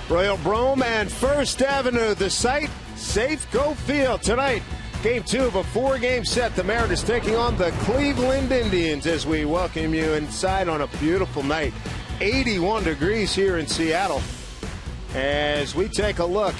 Royal Brome and First Avenue, the site, Safeco Field. Tonight, Game 2 of a 4-game set. The Mariners taking on the Cleveland Indians as we welcome you inside on a beautiful night. 81 degrees here in Seattle as we take a look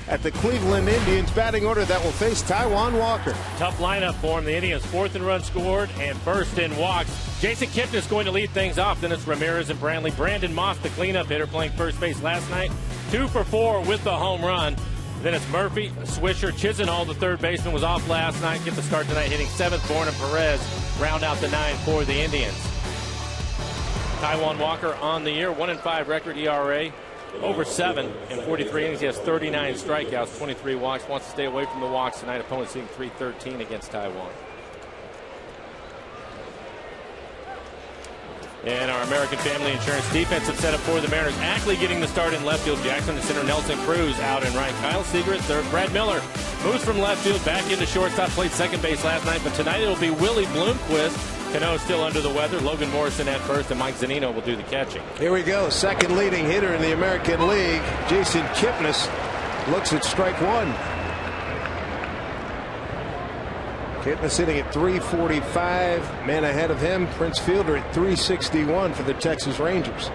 at the Cleveland Indians batting order that will face Taijuan Walker. Tough lineup for him. The Indians 4th in runs scored and 1st in walks. Jason Kipnis is going to lead things off. Then it's Ramirez and Brantley. Brandon Moss, the cleanup hitter, playing first base last night. 2 for 4 with the home run. Then it's Murphy, Swisher, Chisenhall, the third baseman, was off last night. Get the start tonight, hitting 7th. Bourne and Perez round out the 9 for the Indians. Taijuan Walker on the year, 1-5 record ERA. Over 7 in 43 innings. He has 39 strikeouts, 23 walks. Wants to stay away from the walks tonight. Opponent seeing .313 against Taijuan. And our American Family Insurance defensive setup for the Mariners. Ackley getting the start in left field. Jackson to center. Nelson Cruz out and right. Kyle Seager at third. Brad Miller moves from left field back into shortstop. Played second base last night, but tonight it'll be Willie Bloomquist. Cano still under the weather. Logan Morrison at first, and Mike Zunino will do the catching. Here we go. Second leading hitter in the American League. Jason Kipnis looks at strike one. Kipnis sitting at 345. Man ahead of him, Prince Fielder at 361 for the Texas Rangers.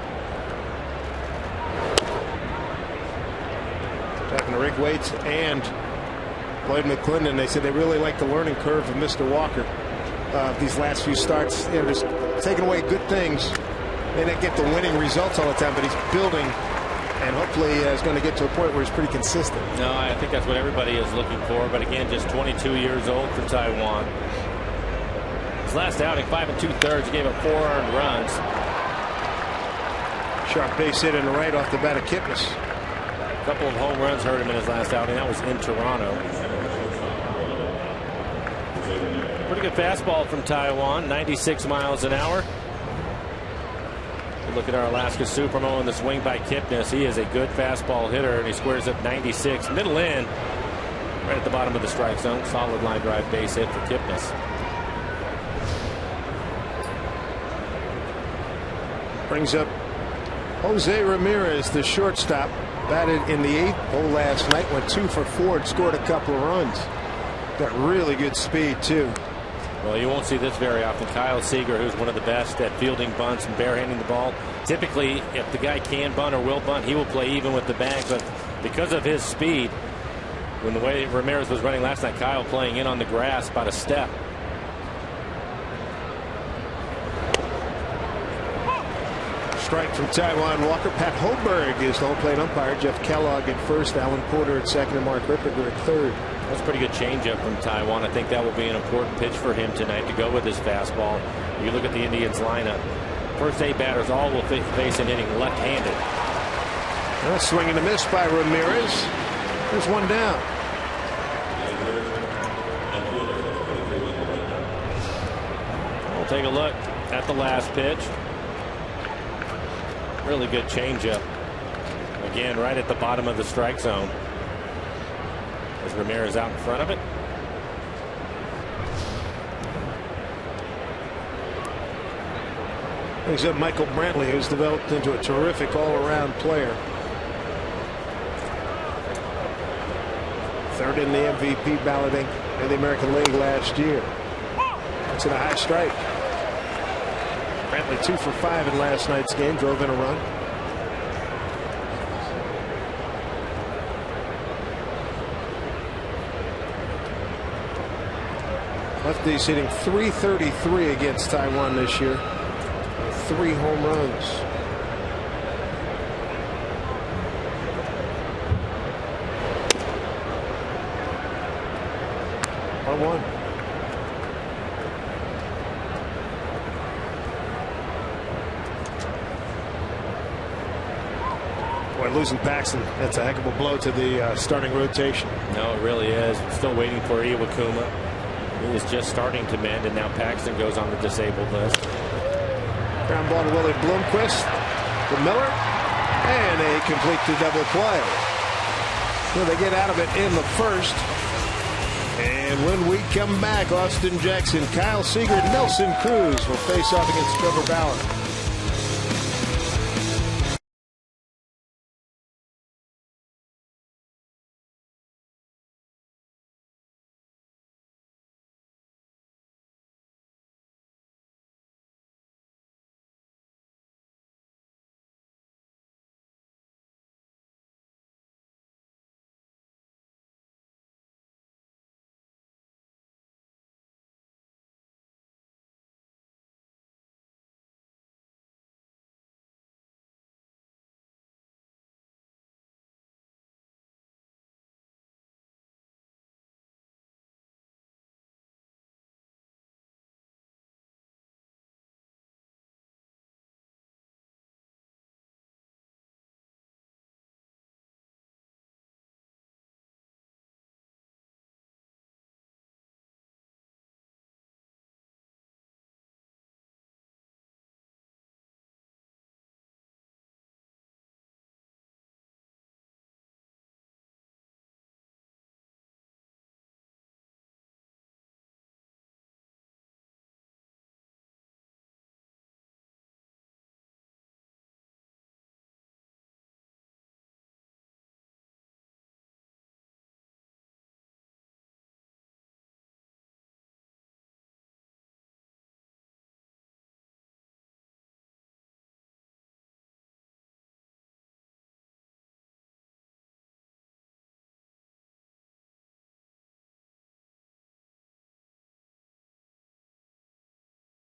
Talking to Rick Waits and Lloyd McClendon, they said they really like the learning curve of Mr. Walker. These last few starts, just taking away good things. May not get the winning results all the time, but he's building and hopefully is going to get to a point where he's pretty consistent. No, I think that's what everybody is looking for. But again, just 22 years old for Taijuan. His last outing, 5 2/3, he gave up 4 earned runs. Sharp base hit in the right off the bat of Kipnis. A couple of home runs hurt him in his last outing. That was in Toronto. Pretty good fastball from Taijuan, 96 miles an hour. Look at our Alaska Supermo and the swing by Kipnis. He is a good fastball hitter, and he squares up 96. Middle in, right at the bottom of the strike zone. Solid line drive base hit for Kipnis. Brings up Jose Ramirez, the shortstop. Batted in the 8th hole last night, went 2 for 4 and scored a couple of runs. Got really good speed, too. Well, you won't see this very often. Kyle Seager, who's one of the best at fielding bunts and barehanding the ball. Typically, if the guy can bunt or will bunt, he will play even with the bag. But because of his speed, when the way Ramirez was running last night, Kyle playing in on the grass about a step. Strike from Taijuan Walker. Pat Hoberg is the home plate umpire. Jeff Kellogg at first. Alan Porter at second. And Mark Ripperger at third. That's a pretty good changeup from Taijuan. I think that will be an important pitch for him tonight to go with his fastball. You look at the Indians lineup. First 8 batters all will face an inning left-handed. Well, swing and a miss by Ramirez. There's one down. We'll take a look at the last pitch. Really good changeup. Again, right at the bottom of the strike zone. As Ramirez out in front of it. Brings up Michael Brantley, who's developed into a terrific all-around player. Third in the MVP balloting in the American League last year. That's in a high strike. Brantley 2 for 5 in last night's game, drove in a run. Lefty's hitting .333 against Taijuan this year. 3 home runs. One. Boy, losing Paxton, that's a heck of a blow to the starting rotation. No, it really is. Still waiting for Iwakuma. He is just starting to mend, and now Paxton goes on the disabled list. Ground ball to Willie Bloomquist, to Miller, and a complete to double play. So they get out of it in the first. And when we come back, Austin Jackson, Kyle Seager, and Nelson Cruz will face off against Trevor Bauer.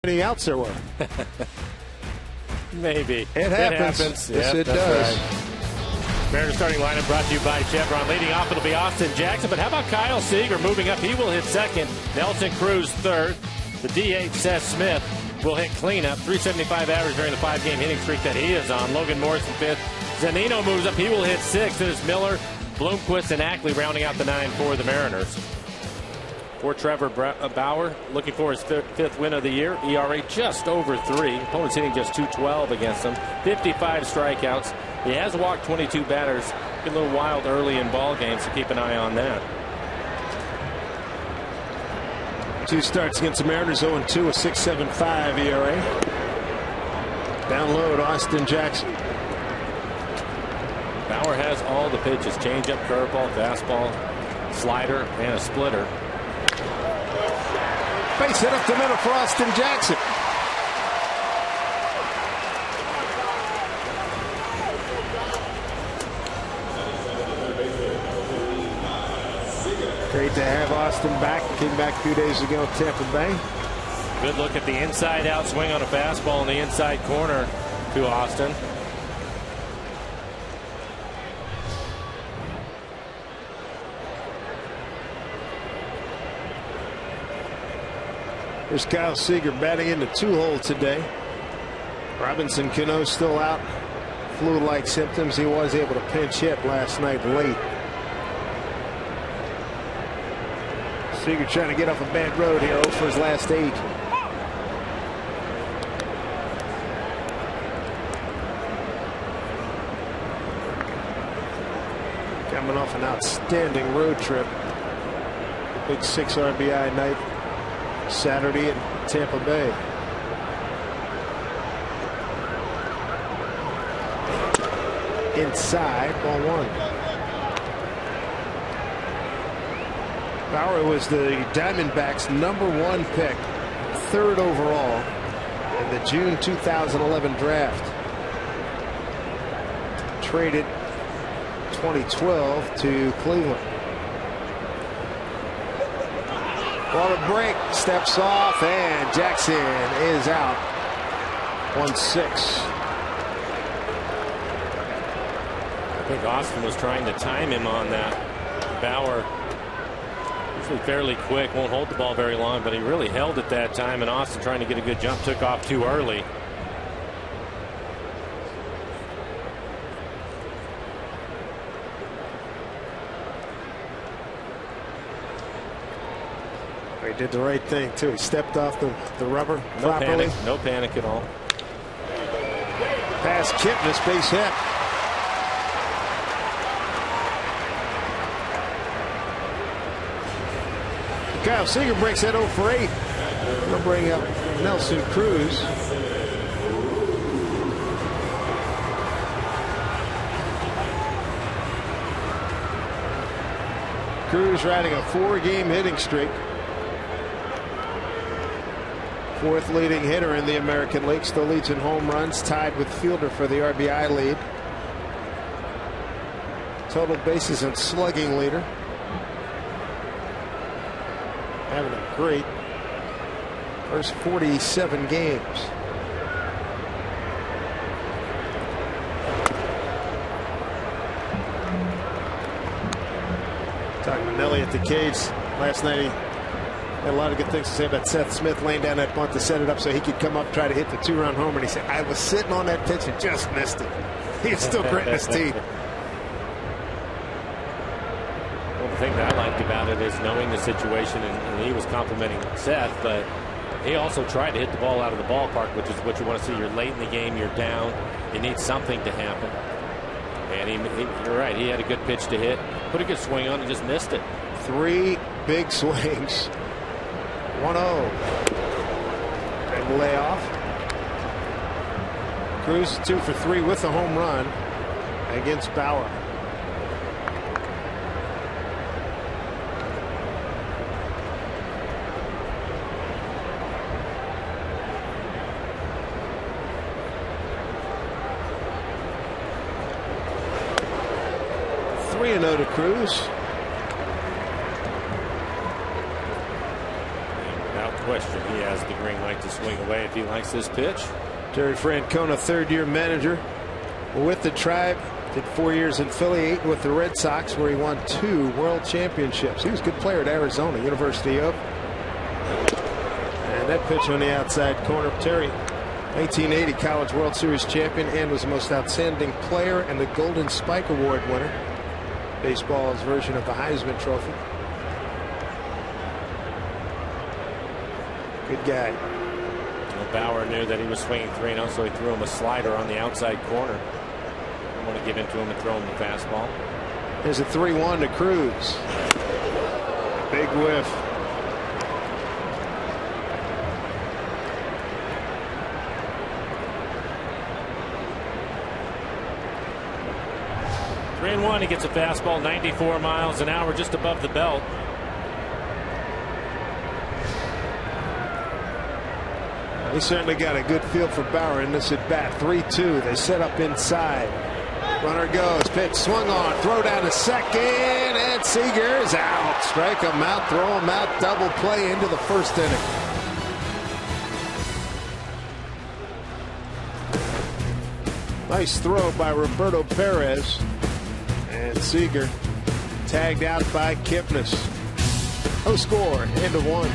many outs there were. Maybe. It happens. Yes, Yep, it that's does. Right. Mariners starting lineup brought to you by Chevron. Leading off, it'll be Austin Jackson. But how about Kyle Seager moving up? He will hit second. Nelson Cruz third. The DH, Seth Smith, will hit cleanup. 375 average during the 5-game hitting streak that he is on. Logan Morrison fifth. Zanino moves up. He will hit sixth. It is Miller, Bloomquist, and Ackley rounding out the 9 for the Mariners. For Trevor Bauer, looking for his fifth win of the year. ERA just over 3. Opponents hitting just .212 against him. 55 strikeouts. He has walked 22 batters. Get a little wild early in ball games, so keep an eye on that. 2 starts against the Mariners, 0-2, a 6.75 ERA. Down low to Austin Jackson. Bauer has all the pitches: changeup, curveball, fastball, slider, and a splitter. Base hit up the middle for Austin Jackson. Great to have Austin back. Came back a few days ago in Tampa Bay. Good look at the inside out swing on a fastball in the inside corner to Austin. Here's Kyle Seager batting in the 2-hole today. Robinson Cano still out. Flu-like symptoms. He was able to pinch hit last night late. Seager trying to get off a bad road here for his last 8. Coming off an outstanding road trip. Big 6 RBI night Saturday in Tampa Bay. Inside, ball 1. Bauer was the Diamondbacks' #1 pick, 3rd overall in the June 2011 draft. Traded 2012 to Cleveland. Ball to break, steps off, and Jackson is out. 1-6. I think Austin was trying to time him on that. Bauer usually fairly quick, won't hold the ball very long, but he really held it that time, and Austin, trying to get a good jump, took off too early. He did the right thing too. He stepped off the rubber properly. No panic at all. Pass Kipnis, base hit. Kyle Seager breaks that 0 for 8. He'll bring up Nelson Cruz. Cruz riding a 4-game hitting streak. 4th leading hitter in the American League. Still leads in home runs, tied with Fielder for the RBI lead. Total bases and slugging leader. Having a great first 47 games. Talking to Nelly at the cage last night. He had a lot of good things to say about Seth Smith laying down that bunt to set it up so he could come up, try to hit the 2-run homer. And he said, I was sitting on that pitch and just missed it. He's still gritting his teeth. Well, the thing that I liked about it is knowing the situation, and he was complimenting Seth, but he also tried to hit the ball out of the ballpark, which is what you want to see. You're late in the game, you're down, you need something to happen. And you're right, he had a good pitch to hit, put a good swing on, and just missed it. 3 big swings. 1-0. And lay off. Cruz 2 for 3 with a home run against Bauer. To Cruz. question. He has the green light to swing away if he likes this pitch. Terry Francona, third-year manager with the Tribe. Did 4 years in Philly, 8 with the Red Sox, where he won 2 world championships. He was a good player at Arizona, University of. And that pitch on the outside corner. Terry, 1980 College World Series champion and was the most outstanding player and the Golden Spike Award winner. Baseball's version of the Heisman Trophy. Good guy. Well, Bauer knew that he was swinging 3-0, so he threw him a slider on the outside corner. Didn't want to give in to him and throw him the fastball. There's a 3-1 to Cruz. Big whiff. He gets a fastball 94 miles an hour just above the belt. He certainly got a good feel for Bauer in this at bat. 3-2. They set up inside. Runner goes. Pitch swung on. Throw down to second. And Seager is out. Strike him out. Throw him out. Double play into the first inning. Nice throw by Roberto Perez. And Seager tagged out by Kipnis. No score. End of 1.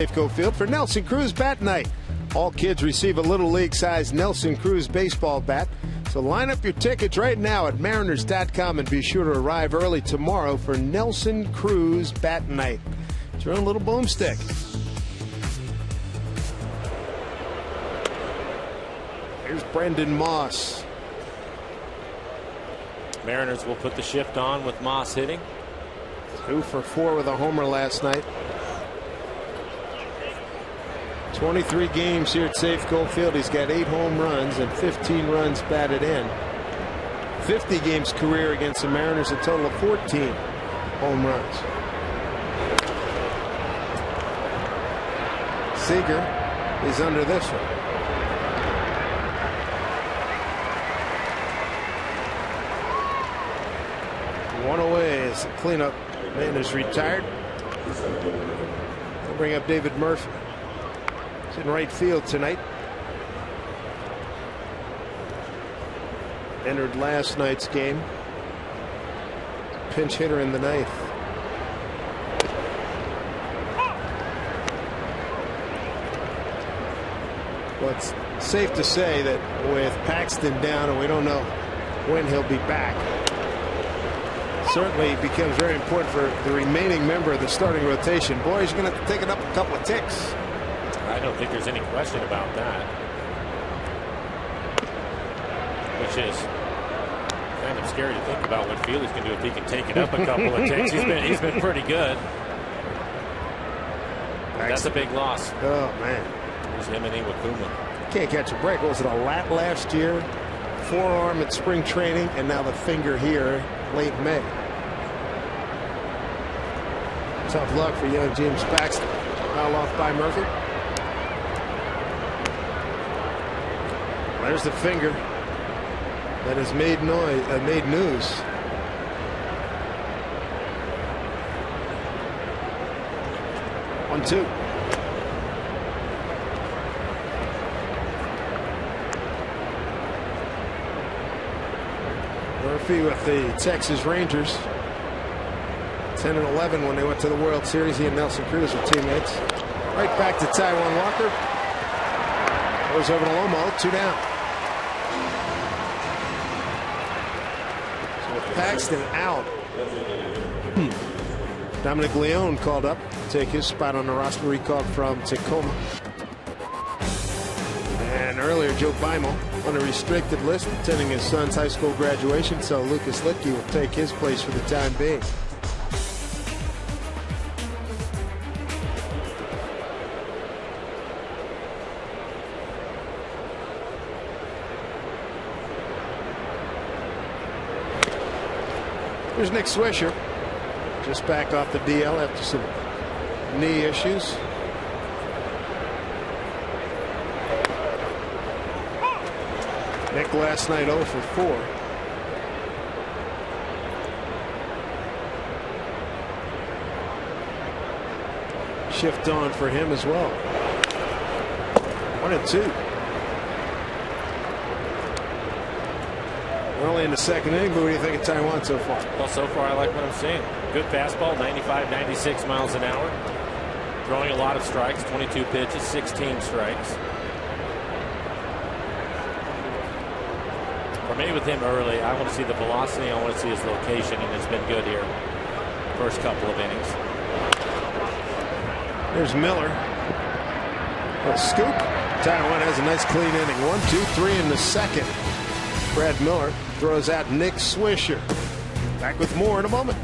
Safeco Field for Nelson Cruz Bat Night. All kids receive a Little League-sized Nelson Cruz baseball bat. So line up your tickets right now at Mariners.com and be sure to arrive early tomorrow for Nelson Cruz Bat Night. It's your own little boomstick. Here's Brendan Moss. Mariners will put the shift on with Moss hitting. 2 for 4 with a homer last night. 23 games here at Safeco Field. He's got 8 home runs and 15 runs batted in. 50 games career against the Mariners, a total of 14 home runs. Seager is under this one. One away as the cleanup man is retired. They'll bring up David Murphy. He's in right field tonight. Entered last night's game. Pinch hitter in the 9th. Well, it's safe to say that with Paxton down and we don't know when he'll be back, certainly becomes very important for the remaining member of the starting rotation. Boy, he's going to have to take it up a couple of ticks. I don't think there's any question about that. Which is kind of scary to think about what Phillies can do if he can take it up a couple of ticks. He's been pretty good. That's a big loss. Oh man. was him and Iwakuma. Can't catch a break. What was it, a lat last year? Forearm at spring training, and now the finger here late May. Tough luck for young James Paxton. Foul off by Murphy. There's the finger that has made news. One, two. Murphy with the Texas Rangers. 10-11 when they went to the World Series. He and Nelson Cruz were teammates. Right back to Taijuan Walker. Goes over to Lomo. 2 down. So with Paxton out, Dominic Leone called up to take his spot on the roster, recalled from Tacoma. And earlier, Joe Beimel on a restricted list, attending his son's high school graduation, so Lucas Litke will take his place for the time being. There's Nick Swisher, just back off the DL after some knee issues. Nick last night 0 for 4. Shift on for him as well. 1-2. We're only in the second inning, but what do you think of Taijuan so far? Well, so far I like what I'm seeing. Good fastball, 95, 96 miles an hour. Throwing a lot of strikes, 22 pitches, 16 strikes. For me, with him early, I want to see the velocity, I want to see his location, and it's been good here. First couple of innings. There's Miller. A scoop. Taijuan has a nice clean inning. 1, 2, 3 in the second. Brad Miller throws out Nick Swisher. Back with more in a moment.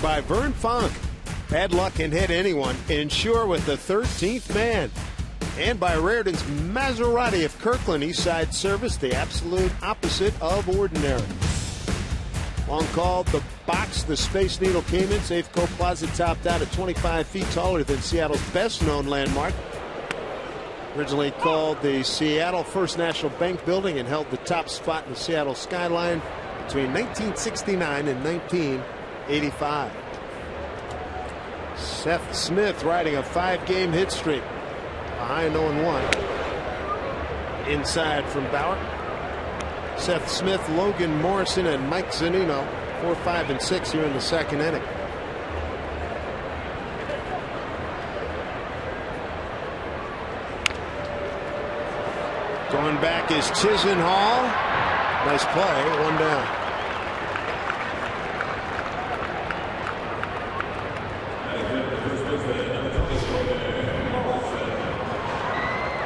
By Vern Funk. Bad luck can hit anyone. Insure with the 13th man. And by Raritan's Maserati of Kirkland, Eastside Service, the absolute opposite of ordinary. Long called the box, the Space Needle came in. Safeco Plaza topped out at 25 feet taller than Seattle's best known landmark. Originally called the Seattle First National Bank Building and held the top spot in the Seattle skyline between 1969 and 1985. Seth Smith riding a 5-game hit streak. Behind 0-1. Inside from Bauer. Seth Smith, Logan Morrison, and Mike Zunino 4, 5, and 6 here in the second inning. Going back is Chisenhall. Nice play. 1 down.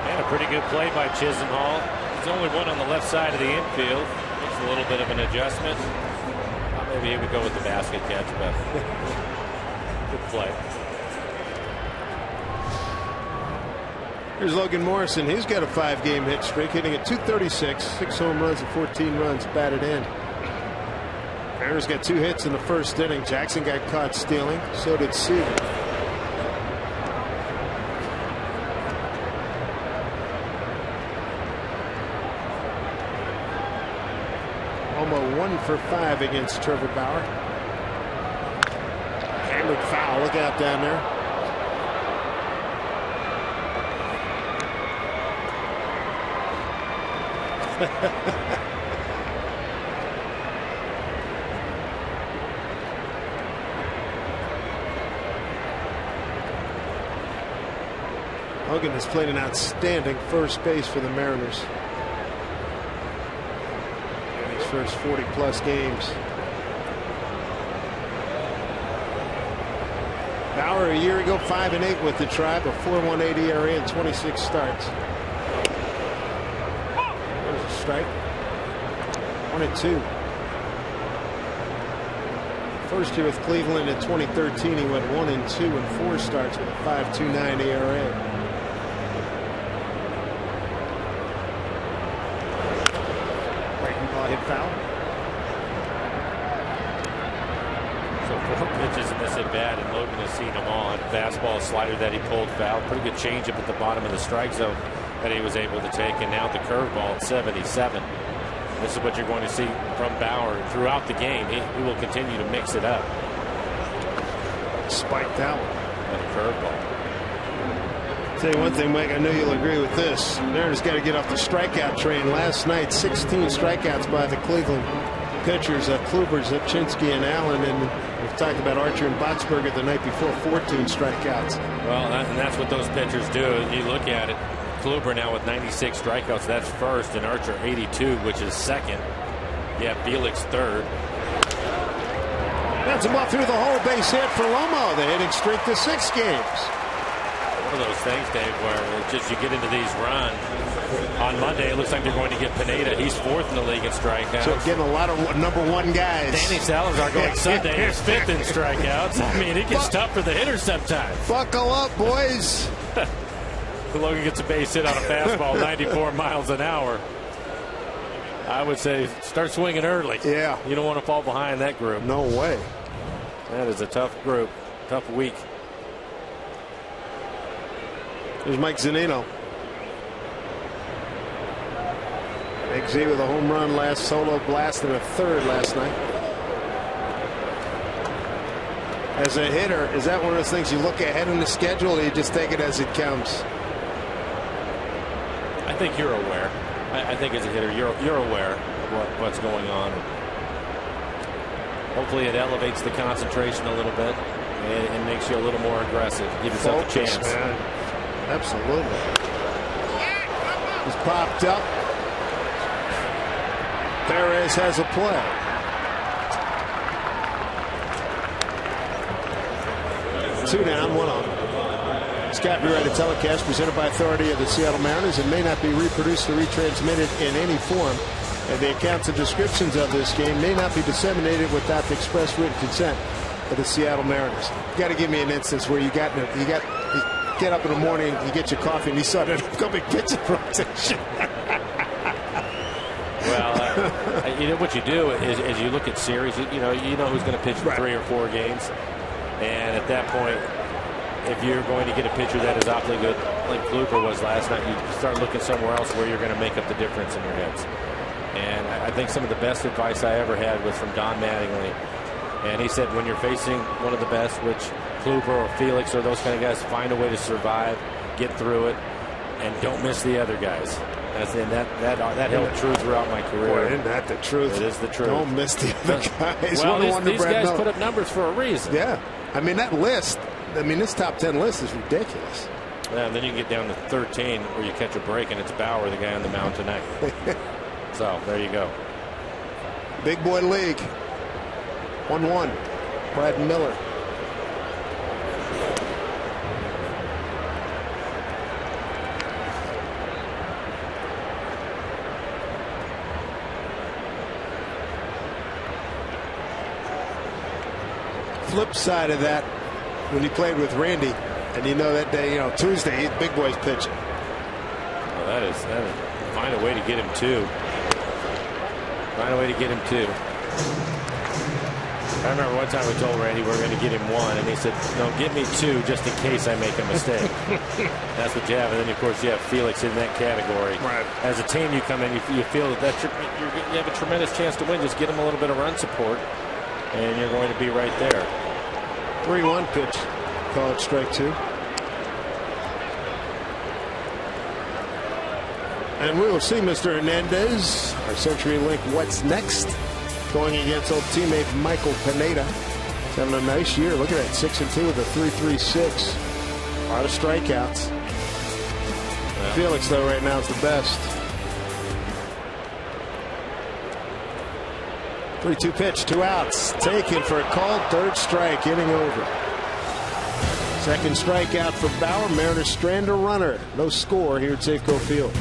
And a pretty good play by Chisenhall. He's only one on the left side of the infield. Makes a little bit of an adjustment. Maybe he would go with the basket catch, but good play. Here's Logan Morrison. He's got a 5-game hit streak, hitting at .236, 6 home runs and 14 runs batted in. Mariners got 2 hits in the first inning. Jackson got caught stealing. So did Seaver. Almost 1 for 5 against Trevor Bauer. Hammered foul. Look out down there. Hogan has played an outstanding first base for the Mariners in his first 40-plus games. Bauer a year ago 5-8 with the Tribe, a 4.18 ERA and 26 starts. Strike. 1-2. First year with Cleveland in 2013, he went 1-2 in 4 starts with a 5.29 ERA. Breaking ball hit foul. So 4 pitches in this at bat, and Logan has seen them all. Fastball, slider that he pulled foul. Pretty good changeup at the bottom of the strike zone that he was able to take, and now the curveball at 77. This is what you're going to see from Bauer throughout the game. He will continue to mix it up. Spiked out. And a curveball. Tell you one thing, Mike, I know you'll agree with this. Mariners got to get off the strikeout train. Last night, 16 strikeouts by the Cleveland pitchers, Kluber, Zepchinski, and Allen, and we've talked about Archer and Botsberger the night before, 14 strikeouts. Well, and that's what those pitchers do. You look at it. Kluber now with 96 strikeouts, that's first, and Archer 82, which is second. Yeah, Felix third. That's a ball through the hole, base hit for Lomo. The hitting streak to 6 games. One of those things, Dave, where it's just you get into these runs. On Monday, it looks like they're going to get Pineda. He's 4th in the league in strikeouts. So getting a lot of *1 guys. Danny Salazar going Sunday is 5th in strikeouts. I mean, it gets tough for the hitters sometimes. Buckle up, boys. Logan gets a base hit on a fastball, 94 miles an hour. I would say start swinging early. Yeah. You don't want to fall behind that group. No way. That is a tough group. Tough week. There's Mike Zunino. Big Z with a home run, last solo blast, and a third last night. As a hitter, is that one of those things you look ahead in the schedule, or you just take it as it comes? I think you're aware. I think as a hitter, you're aware of what's going on. Hopefully, it elevates the concentration a little bit and makes you a little more aggressive. Give yourself a chance. Man. Absolutely. He's popped up. Perez has a play. Two down, 1 on. It's copyrighted telecast presented by authority of the Seattle Mariners and may not be reproduced or retransmitted in any form. And the accounts and descriptions of this game may not be disseminated without the express written consent of the Seattle Mariners. You got to give me an instance where you get up in the morning, you get your coffee, and you saw that upcoming pitching rotation. Well, you know what you do is you look at series. You know who's going to pitch for 3 or 4 games, and at that point, if you're going to get a pitcher that is awfully good, like Kluber was last night, you start looking somewhere else where you're going to make up the difference in your hits. And I think some of the best advice I ever had was from Don Mattingly. And he said, when you're facing one of the best, which Kluber or Felix or those kind of guys, find a way to survive, get through it, and don't miss the other guys. That held true throughout my career. Boy, isn't that the truth? It is the truth. Don't miss the other guys. Well, these guys put up numbers for a reason. Yeah. I mean, that list, this top 10 list is ridiculous. Yeah, and then you get down to 13 where you catch a break, and it's Bauer, the guy on the mound tonight. So, there you go. Big boy league. 1-1. Brad Miller. Flip side of that, when he played with Randy, and that day, Tuesday, big boys pitching. Well, that is find a way to get him two. Find a way to get him two. I remember one time we told Randy we're going to get him one, and he said, "No, give me two just in case I make a mistake." That's what you have, and then of course you have Felix in that category. Right. As a team, you come in, you feel that you have a tremendous chance to win. Just get him a little bit of run support, and you're going to be right there. 3-1 pitch. Call it strike two. And we will see Mr. Hernandez, our CenturyLink What's Next, going against old teammate Michael Pineda. He's having a nice year. Look at that, 6-2 with a 3.36. A lot of strikeouts. Yeah. Felix, though, right now is the best. 3-2 pitch, 2 outs. Taken for a called third strike, inning over. Second strikeout for Bauer. Mariners strand a runner. No score here at Safeco Field.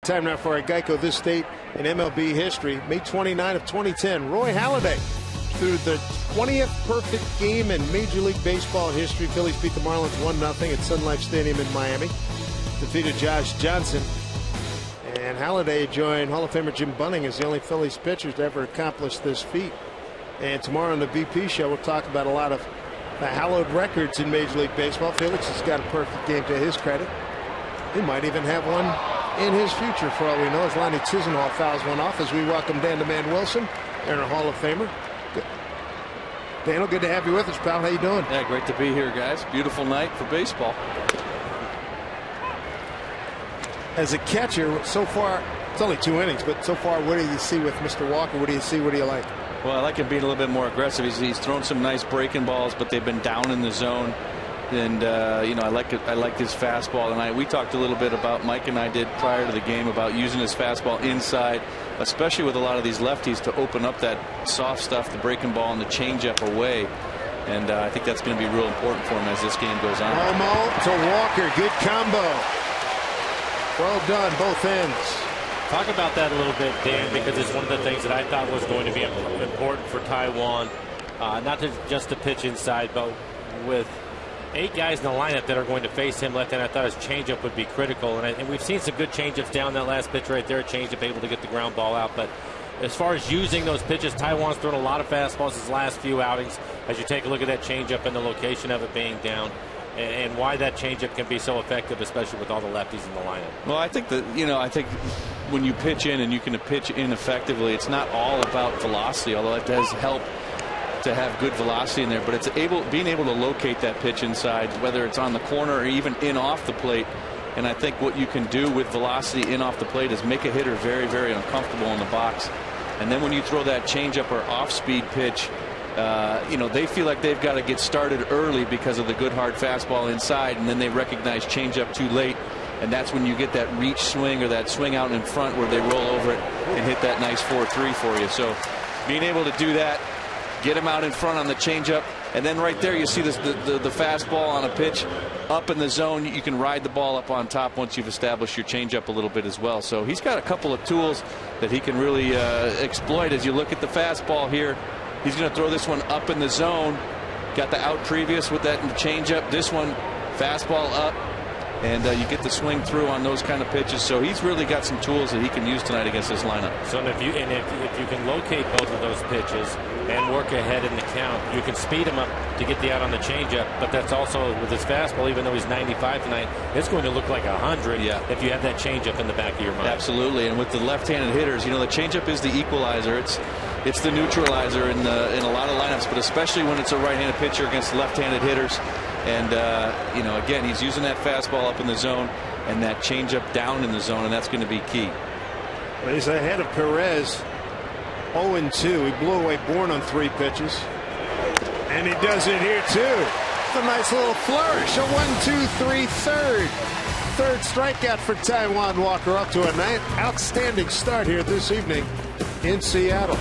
Time now for a Geico This State in MLB history. May 29 of 2010, Roy Halladay threw the 20th perfect game in Major League Baseball history. Phillies beat the Marlins 1-0 at Sun Life Stadium in Miami. Defeated Josh Johnson. And Halladay joined Hall of Famer Jim Bunning as the only Phillies pitcher to ever accomplish this feat. And tomorrow on the BP show, we'll talk about a lot of the hallowed records in Major League Baseball. Felix has got a perfect game to his credit. He might even have one in his future, for all we know, as Lonnie Chisenhall fouls one off as we welcome Dan the Man Wilson, and a Hall of Famer. Good. Daniel, good to have you with us, pal. How you doing? Yeah, great to be here, guys. Beautiful night for baseball. As a catcher, so far, it's only 2 innings, but so far, what do you see with Mr. Walker? What do you see? What do you like? Well, I like him being a little bit more aggressive. He's thrown some nice breaking balls, but they've been down in the zone. And I like his fastball tonight. We talked a little bit about, Mike and I did prior to the game, about using his fastball inside, especially with a lot of these lefties, to open up that soft stuff, the breaking ball and the changeup away. And I think that's going to be real important for him as this game goes on. Romo to Walker, good combo. Well done, both ends. Talk about that a little bit, Dan, because it's one of the things that I thought was going to be important for Taijuan not just to pitch inside, but with 8 guys in the lineup that are going to face him left-handed, I thought his changeup would be critical. And we've seen some good changeups down that last pitch right there. A changeup able to get the ground ball out. But as far as using those pitches, Taijuan's thrown a lot of fastballs his last few outings. As you take a look at that changeup and the location of it being down, and why that changeup can be so effective, especially with all the lefties in the lineup. Well, I think that, I think when you pitch in and you can pitch in effectively, it's not all about velocity, although it does help to have good velocity in there, but it's being able to locate that pitch inside, whether it's on the corner or even in off the plate. And I think what you can do with velocity in off the plate is make a hitter very, very uncomfortable in the box. And then when you throw that changeup or off-speed pitch, they feel like they've got to get started early because of the good hard fastball inside, and then they recognize changeup too late, and that's when you get that reach swing or that swing out in front where they roll over it and hit that nice 4-3 for you. So being able to do that, get him out in front on the changeup, and then right there you see the fastball on a pitch up in the zone. You can ride the ball up on top once you've established your changeup a little bit as well. So he's got a couple of tools that he can really exploit. As you look at the fastball here, he's going to throw this one up in the zone. Got the out previous with that changeup. This one, fastball up, and you get the swing through on those kind of pitches. So he's really got some tools that he can use tonight against this lineup. So if you can locate both of those pitches and work ahead in the count, you can speed him up to get the out on the changeup. But that's also with his fastball, even though he's 95 tonight, it's going to look like 100 if you have that changeup in the back of your mind. Absolutely, and with the left-handed hitters, the changeup is the equalizer. It's the neutralizer in a lot of lineups, but especially when it's a right-handed pitcher against left-handed hitters. And again, he's using that fastball up in the zone and that changeup down in the zone, and that's going to be key. Well, he's ahead of Perez, 0-2. He blew away Bourne on 3 pitches, and he does it here too. It's a nice little flourish. A 1-2-3 third strikeout for Taijuan Walker, up to an outstanding start here this evening in Seattle.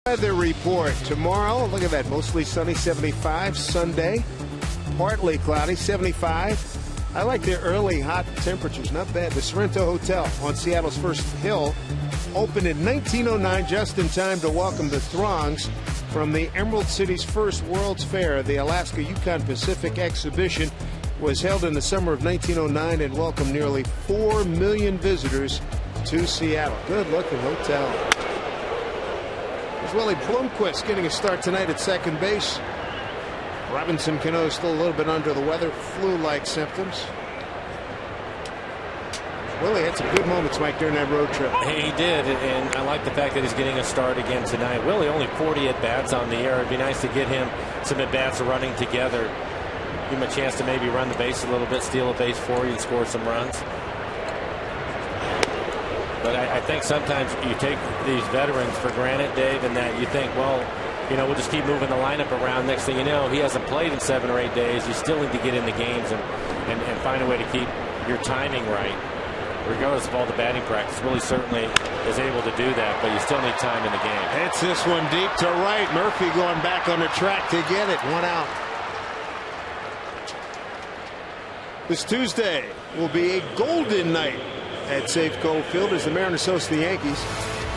Weather report tomorrow. Look at that. Mostly sunny, 75. Sunday, partly cloudy, 75. I like the early hot temperatures. Not bad. The Sorrento Hotel on Seattle's first hill opened in 1909, just in time to welcome the throngs from the Emerald City's first World's Fair. The Alaska Yukon Pacific exhibition was held in the summer of 1909 and welcomed nearly 4 million visitors to Seattle. Good-looking hotel. Willie Bloomquist getting a start tonight at second base. Robinson Cano still a little bit under the weather, flu-like symptoms. Willie had some good moments, Mike, during that road trip. He did, and I like the fact that he's getting a start again tonight. Willie only 40 at-bats on the air. It'd be nice to get him some at-bats running together. Give him a chance to maybe run the base a little bit, steal a base for you, and score some runs. But I think sometimes you take these veterans for granted, Dave, and that you think, well, we'll just keep moving the lineup around. Next thing you know, he hasn't played in 7 or 8 days. You still need to get in the games and find a way to keep your timing right. Regardless of all the batting practice, Willie certainly is able to do that, but you still need time in the game. Hits this one deep to right. Murphy going back on the track to get it. 1 out. This Tuesday will be a golden night at Safeco Field as the Mariners host the Yankees.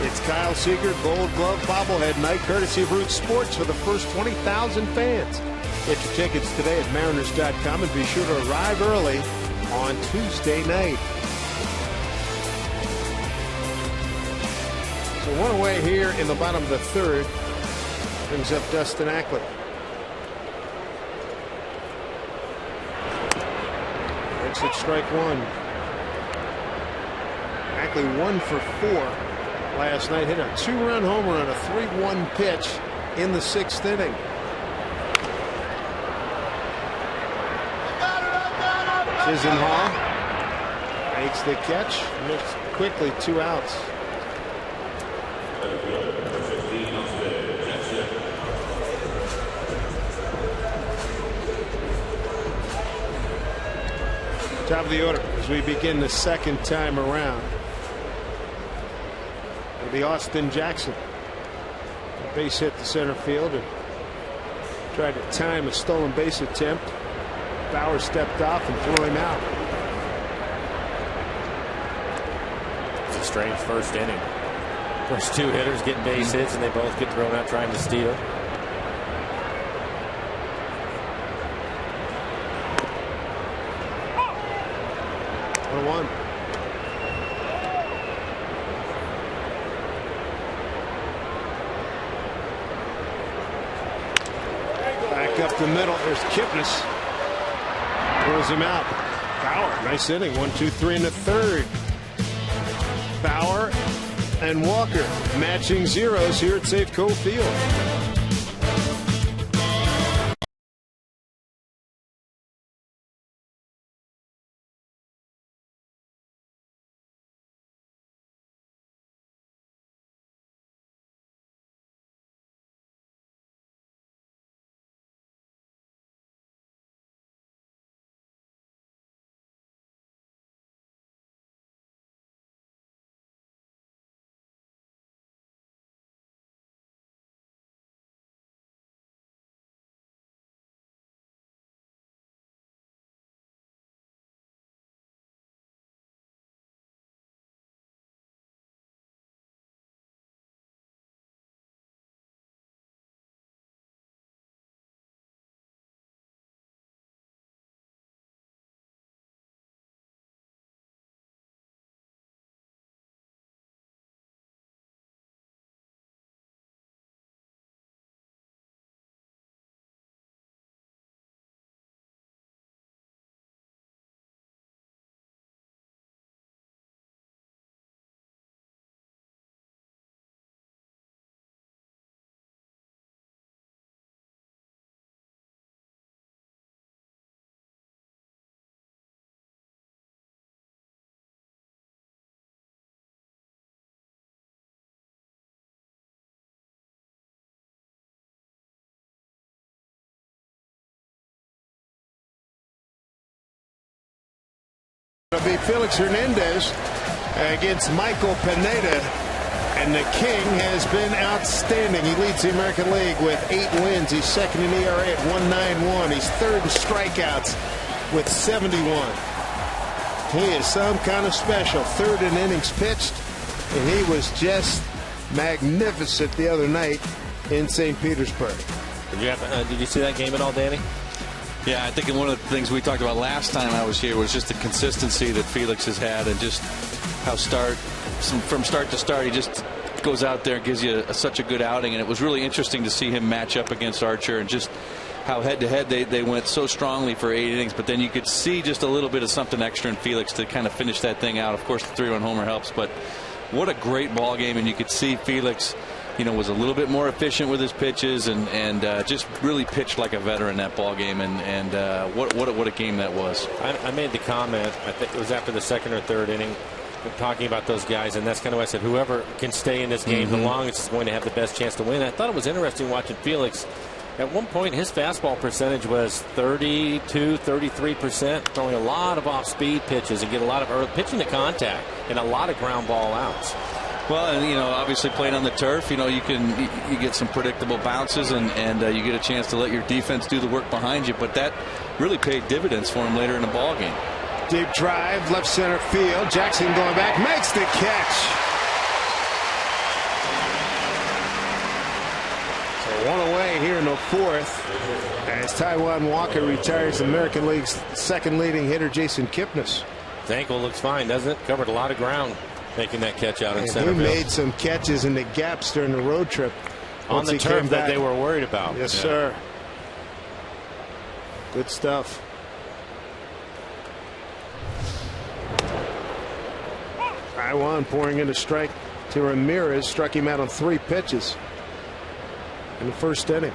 It's Kyle Seager Gold Glove bobblehead night, courtesy of Root Sports for the first 20,000 fans. Get your tickets today at Mariners.com and be sure to arrive early on Tuesday night. So 1 away here in the bottom of the 3rd. Brings up Dustin Ackley. Exit strike 1. Ackley 1 for 4 last night. Hit a 2-run homer on a 3-1 pitch in the 6th inning. Chisenhall makes the catch. Missed quickly, 2 outs. Top of the order as we begin the 2nd time around. It'll be Austin Jackson. A base hit to center field and tried to time a stolen base attempt. Bauer stepped off and threw him out. It's a strange first inning. First 2 hitters getting base hits and they both get thrown out trying to steal. One. Back up the middle. There's Kipnis. Throws him out. Bauer. Nice inning. 1, 2, 3 in the 3rd. Bauer and Walker matching zeros here at Safeco Field. It'll be Felix Hernandez against Michael Pineda, and the King has been outstanding. He leads the American League with 8 wins. He's 2nd in ERA at 1.91. He's 3rd in strikeouts with 71. He is some kind of special. 3rd in innings pitched, and he was just magnificent the other night in St. Petersburg. Did you see that game at all, Danny? Yeah, I think one of the things we talked about last time I was here was just the consistency that Felix has had, and just how from start to start he just goes out there and gives you such a good outing. And it was really interesting to see him match up against Archer, and just how head to head they went so strongly for 8 innings. But then you could see just a little bit of something extra in Felix to kind of finish that thing out. Of course, the 3-run homer helps, but what a great ball game. And you could see Felix, was a little bit more efficient with his pitches, and just really pitched like a veteran that ball game. And what a game that was. I made the comment, I think it was after the 2nd or 3rd inning, talking about those guys, and that's kind of why I said whoever can stay in this game the longest is going to have the best chance to win. I thought it was interesting watching Felix. At one point, his fastball percentage was 32, 33%, throwing a lot of off-speed pitches and get a lot of early pitching to contact and a lot of ground ball outs. Well, and obviously playing on the turf, you get some predictable bounces and you get a chance to let your defense do the work behind you. But that really paid dividends for him later in the ball game. Deep drive, left center field. Jackson going back, makes the catch. So one away here in the fourth as Taijuan Walker retires American League's second leading hitter, Jason Kipnis. His ankle looks fine, doesn't it? Covered a lot of ground making that catch out in center field. He made some catches in the gaps during the road trip on the turf that they were worried about. Yes, sir. Good stuff. Taijuan pouring in a strike to Ramirez, struck him out on 3 pitches in the first inning.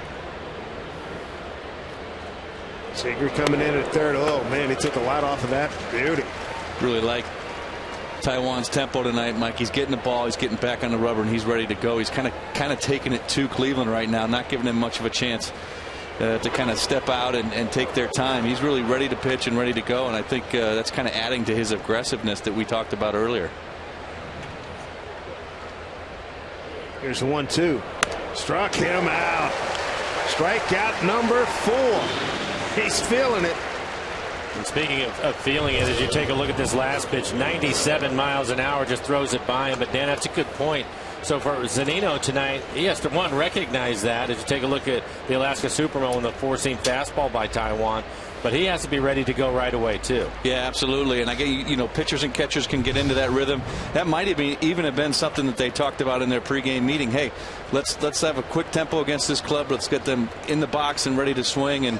Seager coming in at third. Oh man, he took a lot off of that. Beauty. Really like Taijuan's tempo tonight, Mike. He's getting the ball, he's getting back on the rubber, and he's ready to go. He's kind of taking it to Cleveland right now, not giving him much of a chance to kind of step out and take their time. He's really ready to pitch and ready to go, and I think that's kind of adding to his aggressiveness that we talked about earlier. Here's the 1-2. Struck him out. Strikeout number 4. He's feeling it. And speaking of feeling it, as you take a look at this last pitch, 97 miles an hour, just throws it by him. But Dan, that's a good point. So for Zunino tonight, he has to recognize that as you take a look at the Alaska Supermo and the 4-seam fastball by Taijuan. But he has to be ready to go right away too. Yeah, absolutely. And I get pitchers and catchers can get into that rhythm. That might even have been something that they talked about in their pregame meeting. Hey, let's have a quick tempo against this club. Let's get them in the box and ready to swing. And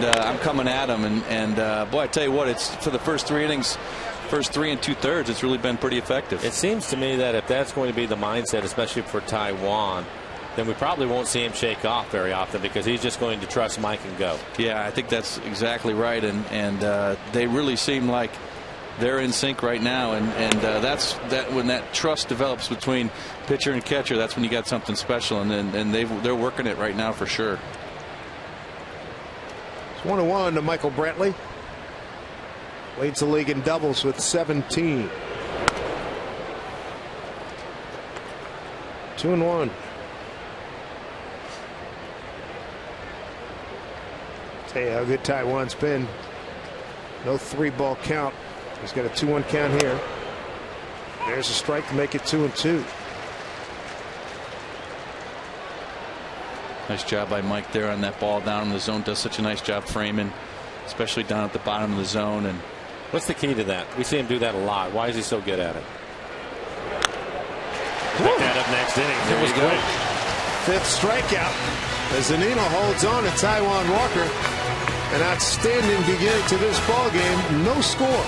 I'm coming at them. And boy, I tell you what, it's for the first 3 innings. First 3 2/3, it's really been pretty effective. It seems to me that if that's going to be the mindset, especially for Taijuan, then we probably won't see him shake off very often because he's just going to trust Mike and go. Yeah, I think that's exactly right. And they really seem like they're in sync right now. And that's when that trust develops between pitcher and catcher, that's when you got something special. And they're working it right now for sure. It's 1-1 to Michael Brantley. Leads the league in doubles with 17. 2-1. Tell you how good Taijuan's been. No 3-ball count. He's got a 2-1 count here. There's a strike to make it 2-2. Nice job by Mike there on that ball down in the zone. Does such a nice job framing, especially down at the bottom of the zone. And what's the key to that? We see him do that a lot. Why is he so good at it? Pick that up next inning. There you go. 5th strikeout as Zunino holds on to Taijuan Walker. An outstanding beginning to this ball game. No score.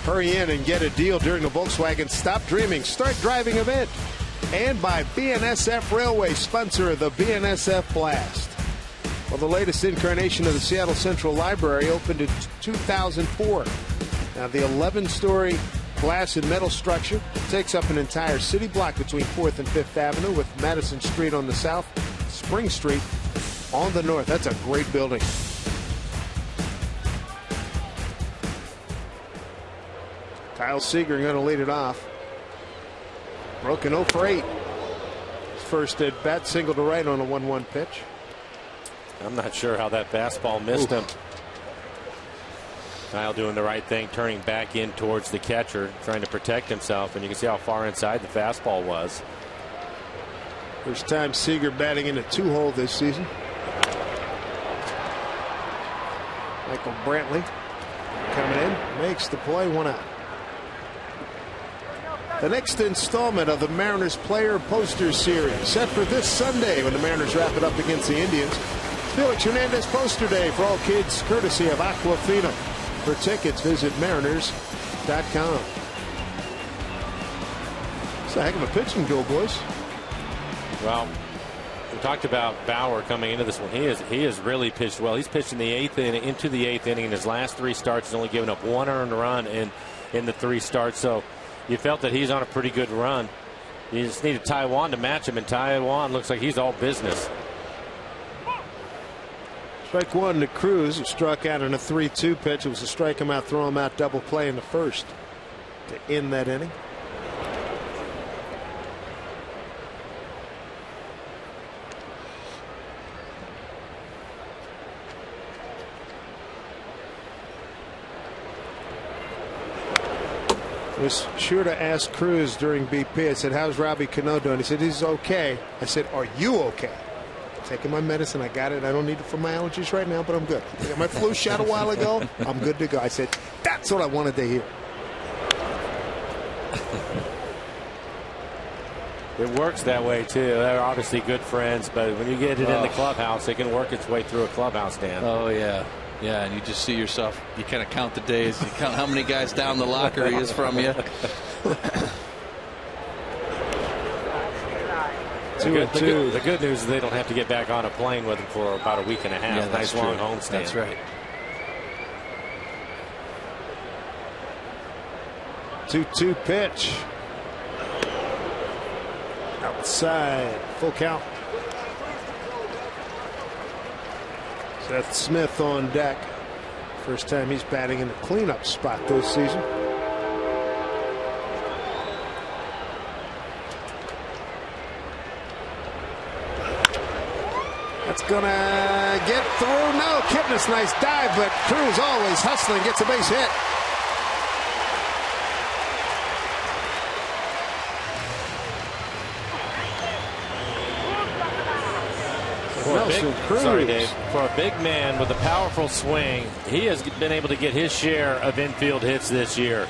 Hurry in and get a deal during the Volkswagen Stop Dreaming, Start Driving event. And by BNSF Railway, sponsor of the BNSF Blast. Well, the latest incarnation of the Seattle Central Library opened in 2004. Now, the 11-story glass and metal structure takes up an entire city block between 4th and 5th Avenue, with Madison Street on the south, Spring Street on the north. That's a great building. Kyle Seager going to lead it off. Broken 0 for 8. First at bat, single to right on a 1-1 pitch. I'm not sure how that fastball missed him. Kyle doing the right thing, turning back in towards the catcher, trying to protect himself, and you can see how far inside the fastball was. First time Seager batting in a 2-hole this season. Michael Brantley coming in, makes the play, 1 out. The next installment of the Mariners Player Poster Series, set for this Sunday when the Mariners wrap it up against the Indians. Felix Hernandez Poster Day for all kids, courtesy of Aquafina. For tickets, visit mariners.com. It's a heck of a pitching duel, boys. Well, we talked about Bauer coming into this one. He has really pitched well. He's pitched in the 8th inning, into the 8th inning. In his last 3 starts, he's only given up 1 earned run in the 3 starts. So you felt that he's on a pretty good run. You just needed Taiwan to match him, and Taiwan looks like he's all business. Strike 1 to Cruz, who struck out in a 3-2 pitch. It was a strike him out, throw him out, double play in the first to end that inning. Was sure to ask Cruz during BP. I said, how's Robbie Cano doing? He said, he's okay. I said, are you okay? Taking my medicine. I got it. I don't need it for my allergies right now, but I'm good. I got my flu shot a while ago. I'm good to go. I said, that's what I wanted to hear. It works that way, too. They're obviously good friends, but when you get it in the clubhouse, it can work its way through a clubhouse, Dan. Oh, yeah. Yeah, and you just see yourself, you kind of count the days, you count how many guys down the locker he is from you. The good news is they don't have to get back on a plane with him for about a week and a half. Yeah, nice long homestand. That's right. 2-2 pitch. Outside. Full count. Seth Smith on deck. First time he's batting in a cleanup spot this season. That's gonna get through. No, Kipnis, nice dive, but Cruz always hustling, gets a base hit. Sorry, Dave. For a big man with a powerful swing, he has been able to get his share of infield hits this year.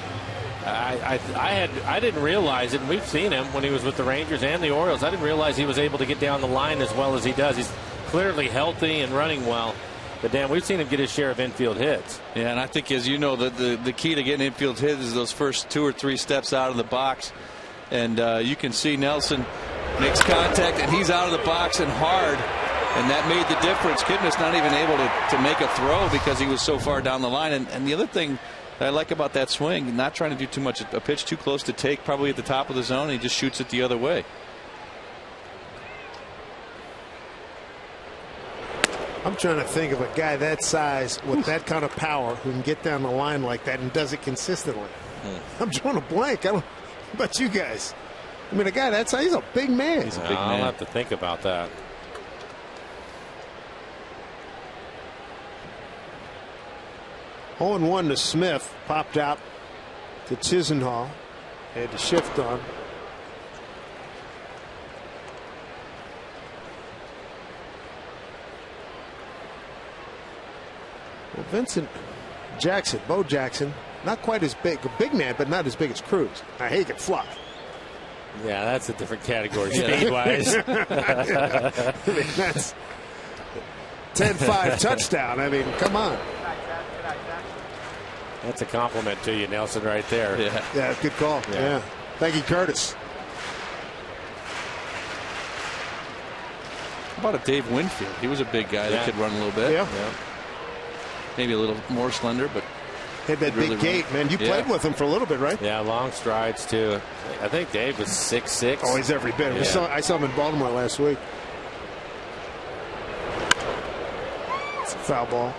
I didn't realize it, and we've seen him when he was with the Rangers and the Orioles. I didn't realize he was able to get down the line as well as he does. He's clearly healthy and running well. But, Dan, we've seen him get his share of infield hits. Yeah, and I think, as you know, the key to getting infield hits is those first 2 or 3 steps out of the box. And you can see Nelson makes contact, and he's out of the box and hard. And that made the difference. Kipnis not even able to make a throw because he was so far down the line. And the other thing that I like about that swing, not trying to do too much, a pitch too close to take, probably at the top of the zone, and he just shoots it the other way. I'm trying to think of a guy that size with that kind of power who can get down the line like that and does it consistently. I'm drawing a blank. I don't know about you guys. I mean, a guy that size, he's a big man. He's a big man. I'll have to think about that. Oh, and 1 to Smith, popped out to Chisenhall. Had to shift on. Well, Vincent Jackson, Bo Jackson, not quite as big, a big man, but not as big as Cruz. Now, he can fly. Yeah, that's a different category, speed-wise. I mean, that's 10-5 touchdown. I mean, come on. That's a compliment to you, Nelson, right there. Yeah, good call. Yeah. Thank you, Curtis. How about a Dave Winfield? He was a big guy that could run a little bit. Yeah. Maybe a little more slender, but had that big gait, man. You played with him for a little bit, right? Yeah, long strides too. I think Dave was 6'6". Oh, he's every bit. Yeah. I saw him in Baltimore last week. It's a foul ball.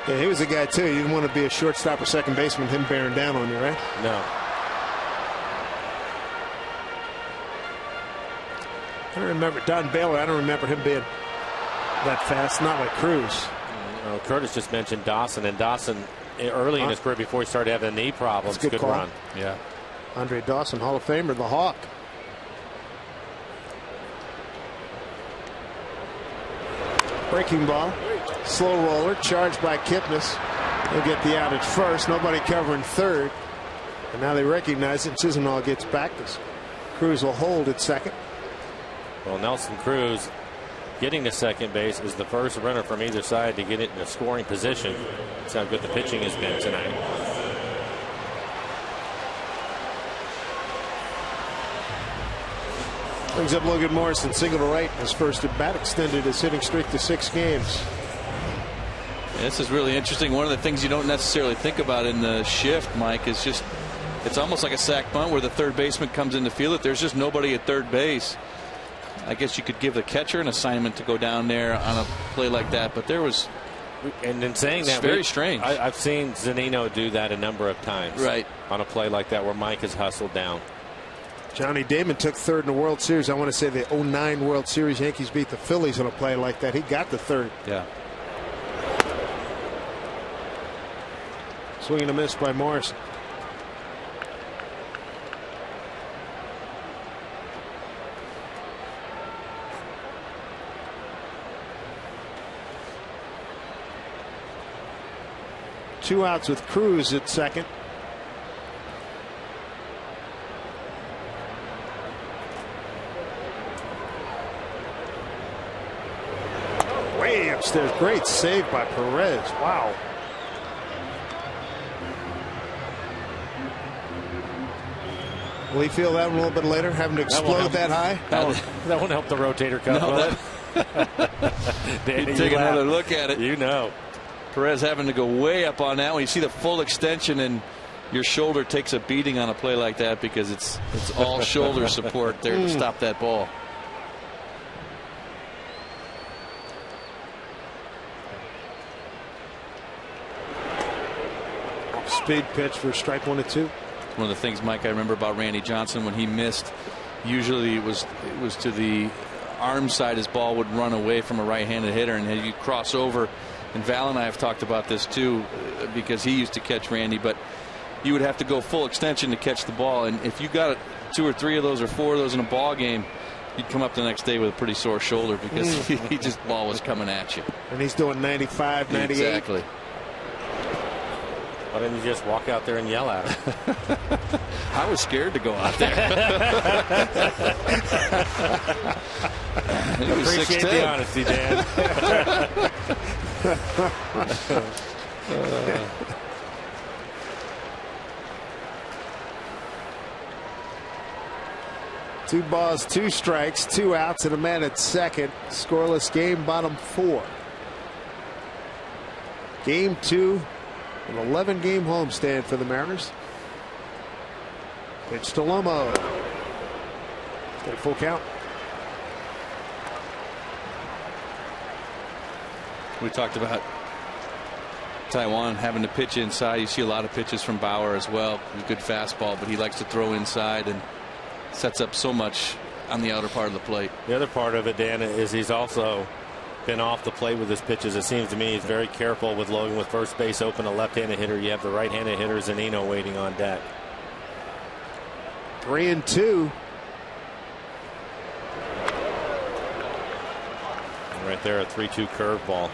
Yeah, he was a guy too. You didn't want to be a shortstop or second baseman, him bearing down on you, right? No. I don't remember Don Baylor. I don't remember him being that fast. Not like Cruz. Curtis just mentioned Dawson, and Dawson early in his career before he started having knee problems. Good run. Yeah. Andre Dawson, Hall of Famer, the Hawk. Breaking ball, slow roller, charged by Kipnis. They'll get the out at first. Nobody covering third, and now they recognize it. Chisenhall gets back. Cruz will hold at second. Well, Nelson Cruz getting to second base is the first runner from either side to get it in a scoring position. That's how good the pitching has been tonight. Brings up Logan Morrison, single to right. His first at bat, extended his hitting streak to 6 games. Yeah, this is really interesting. One of the things you don't necessarily think about in the shift, Mike, is just it's almost like a sac bunt where the third baseman comes in to field it. There's just nobody at third base. I guess you could give the catcher an assignment to go down there on a play like that, but there was. And in saying that, very strange. I've seen Zunino do that a number of times. Right. On a play like that where Mike is hustled down. Johnny Damon took third in the World Series. I want to say the 09 World Series. Yankees beat the Phillies on a play like that. He got the third. Yeah. Swing and a miss by Morrison. Two outs with Cruz at second. Way upstairs. Great save by Perez. Wow. Will he feel that one a little bit later, having to explode that high? That won't help the rotator cuff. Danny, take another look at it. You know. Perez having to go way up on that one. You see the full extension, and your shoulder takes a beating on a play like that because it's all shoulder support there to stop that ball. Speed pitch for strike 1 and 2. One of the things, Mike, I remember about Randy Johnson when he missed. Usually it was to the arm side. His ball would run away from a right-handed hitter, and you cross over. And Val and I have talked about this too, because he used to catch Randy, but you would have to go full extension to catch the ball. And if you got 2 or 3 of those or 4 of those in a ball game, you'd come up the next day with a pretty sore shoulder because he just ball was coming at you. And he's doing 95, 98. Exactly. Why didn't you just walk out there and yell at him? I was scared to go out there. He was Appreciate 6'10". the honesty, Dan. Two balls, 2 strikes, 2 outs, and a man at second. Scoreless game, bottom 4. Game 2. An 11-game homestand for the Mariners. Pitch to Lomo. Get a full count. We talked about Taiwan having to pitch inside. You see a lot of pitches from Bauer as well. Good fastball, but he likes to throw inside and sets up so much on the outer part of the plate. The other part of it, Dan, is he's also been off the plate with his pitches. It seems to me he's very careful with loading with first base open, a left-handed hitter. You have the right-handed hitter, Zunino, waiting on deck. 3-2. Right there, a 3-2 curveball.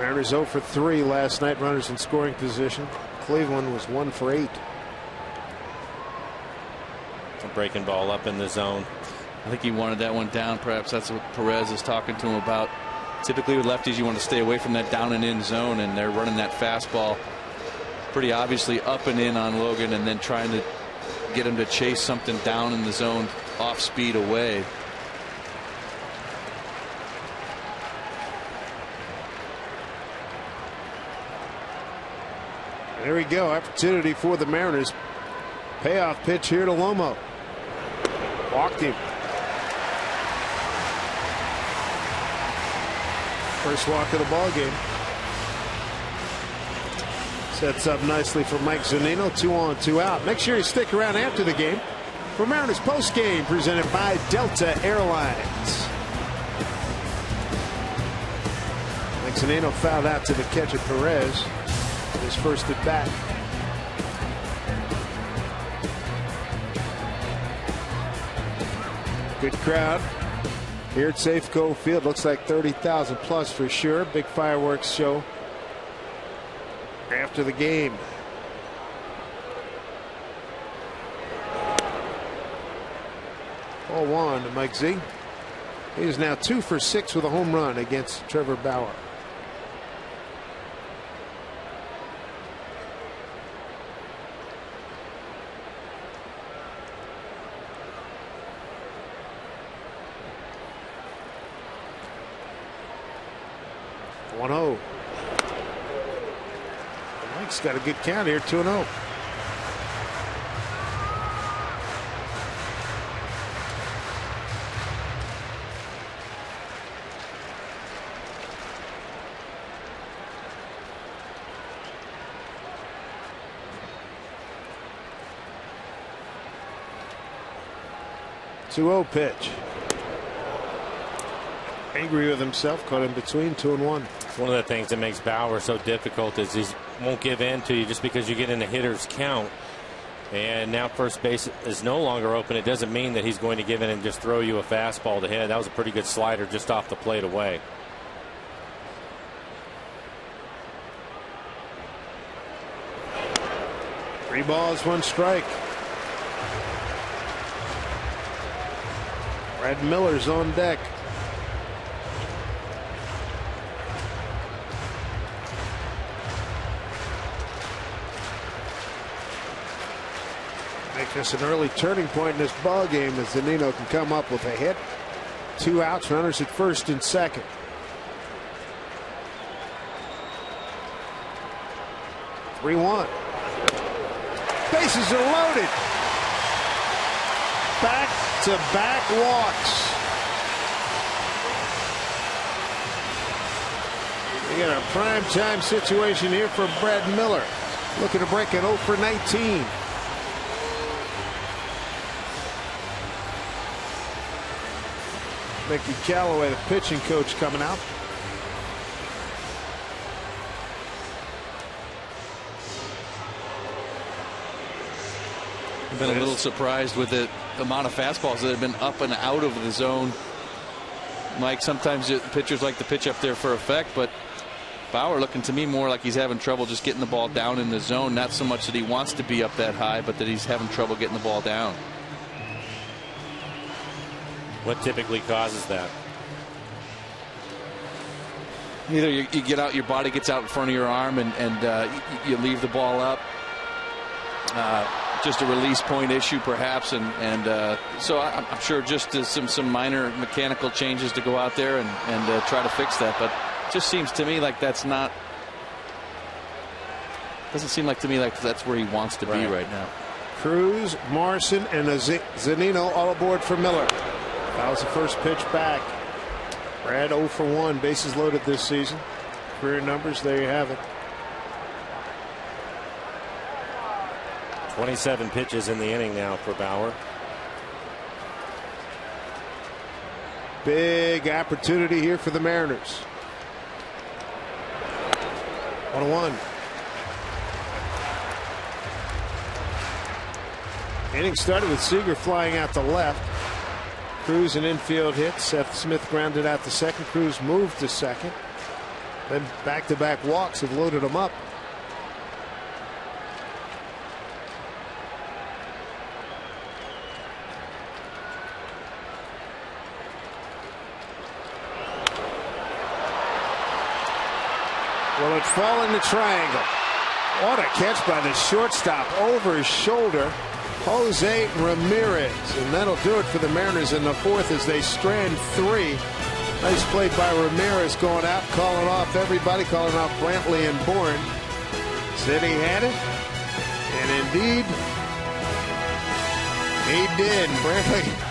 Mariners 0 for 3 last night. Runners in scoring position. Cleveland was 1 for 8. A breaking ball up in the zone. I think he wanted that one down. Perhaps that's what Perez is talking to him about. Typically with lefties, you want to stay away from that down and in zone, and they're running that fastball pretty obviously up and in on Logan, and then trying to get him to chase something down in the zone off speed away. There we go. Opportunity for the Mariners. Payoff pitch here to Lomo. Walked him. First walk of the ball game. Sets up nicely for Mike Zunino. 2 on, 2 out. Make sure you stick around after the game for Mariners post game presented by Delta Airlines. Mike Zunino fouled out to the catcher Perez. His first at bat. Good crowd here at Safeco Field. Looks like 30,000 plus for sure. Big fireworks show after the game. Ball 1 to Mike Z. He is now 2 for 6 with a home run against Trevor Bauer. Mike's got a good count here, 2-0. Two-0 pitch. Angry with himself, caught in between 2-1. One of the things that makes Bauer so difficult is he won't give in to you just because you get in a hitter's count. And now first base is no longer open. It doesn't mean that he's going to give in and just throw you a fastball to hit. That was a pretty good slider just off the plate away. Three balls, 1 strike. Brad Miller's on deck. Make this an early turning point in this ball game as Zunino can come up with a hit. 2 outs, runners at first and second. Three 1. Bases are loaded. Back-to-back walks. We got a prime time situation here for Brad Miller. Looking to break an 0 for 19. Mickey Callaway, the pitching coach, coming out. I've been a little surprised with the amount of fastballs that have been up and out of the zone. Mike, sometimes pitchers like to pitch up there for effect, but Bauer looking to me more like he's having trouble just getting the ball down in the zone. Not so much that he wants to be up that high, but that he's having trouble getting the ball down. What typically causes that? Either you get out, your body gets out in front of your arm, and you leave the ball up. Just a release point issue, perhaps, and so I'm sure just some minor mechanical changes to go out there and try to fix that. But it just seems to me like that's not. Doesn't seem like to me like that's where he wants to be right now. Cruz, Morrison, and Zunino all aboard for Miller. That was the first pitch back. Brad 0 for 1, bases loaded this season. Career numbers, there you have it. 27 pitches in the inning now for Bauer. Big opportunity here for the Mariners. 1-1. Inning started with Seager flying out to left. Cruz an infield hit. Seth Smith grounded out to second. Cruz moved to second. Then back-to-back walks have loaded him up. Will it fall in the triangle? What a catch by the shortstop over his shoulder, Jose Ramirez. And that'll do it for the Mariners in the fourth as they strand 3. Nice play by Ramirez, going out, calling off everybody, calling off Brantley and Bourne. Said he had it, and indeed he did. Brantley.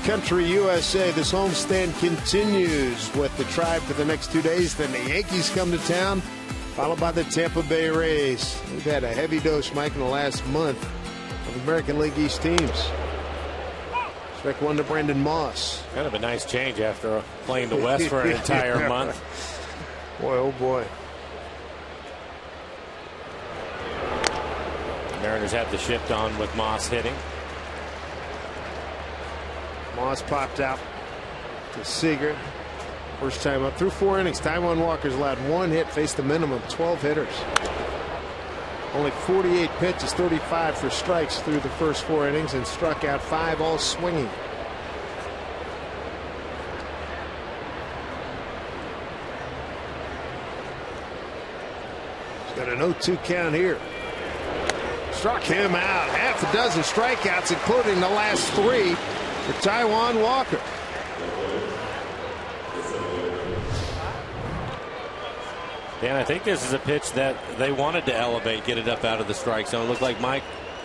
Country USA, this homestand continues with the Tribe for the next 2 days. Then the Yankees come to town, followed by the Tampa Bay Rays. We've had a heavy dose, Mike, in the last month of American League East teams. Strike one to Brandon Moss. Kind of a nice change after playing the West for an entire month. Boy, oh boy. Mariners have the shift on with Moss hitting. Moss popped out to Seager. First time up through 4 innings. Taijuan Walker's allowed 1 hit, faced a minimum 12 hitters. Only 48 pitches, 35 for strikes through the first 4 innings, and struck out 5, all swinging. He's got an 0-2 count here. Struck him out. Half a dozen strikeouts, including the last 3. For Taijuan Walker. Dan, I think this is a pitch that they wanted to elevate, get it up out of the strike zone. It looked like Mike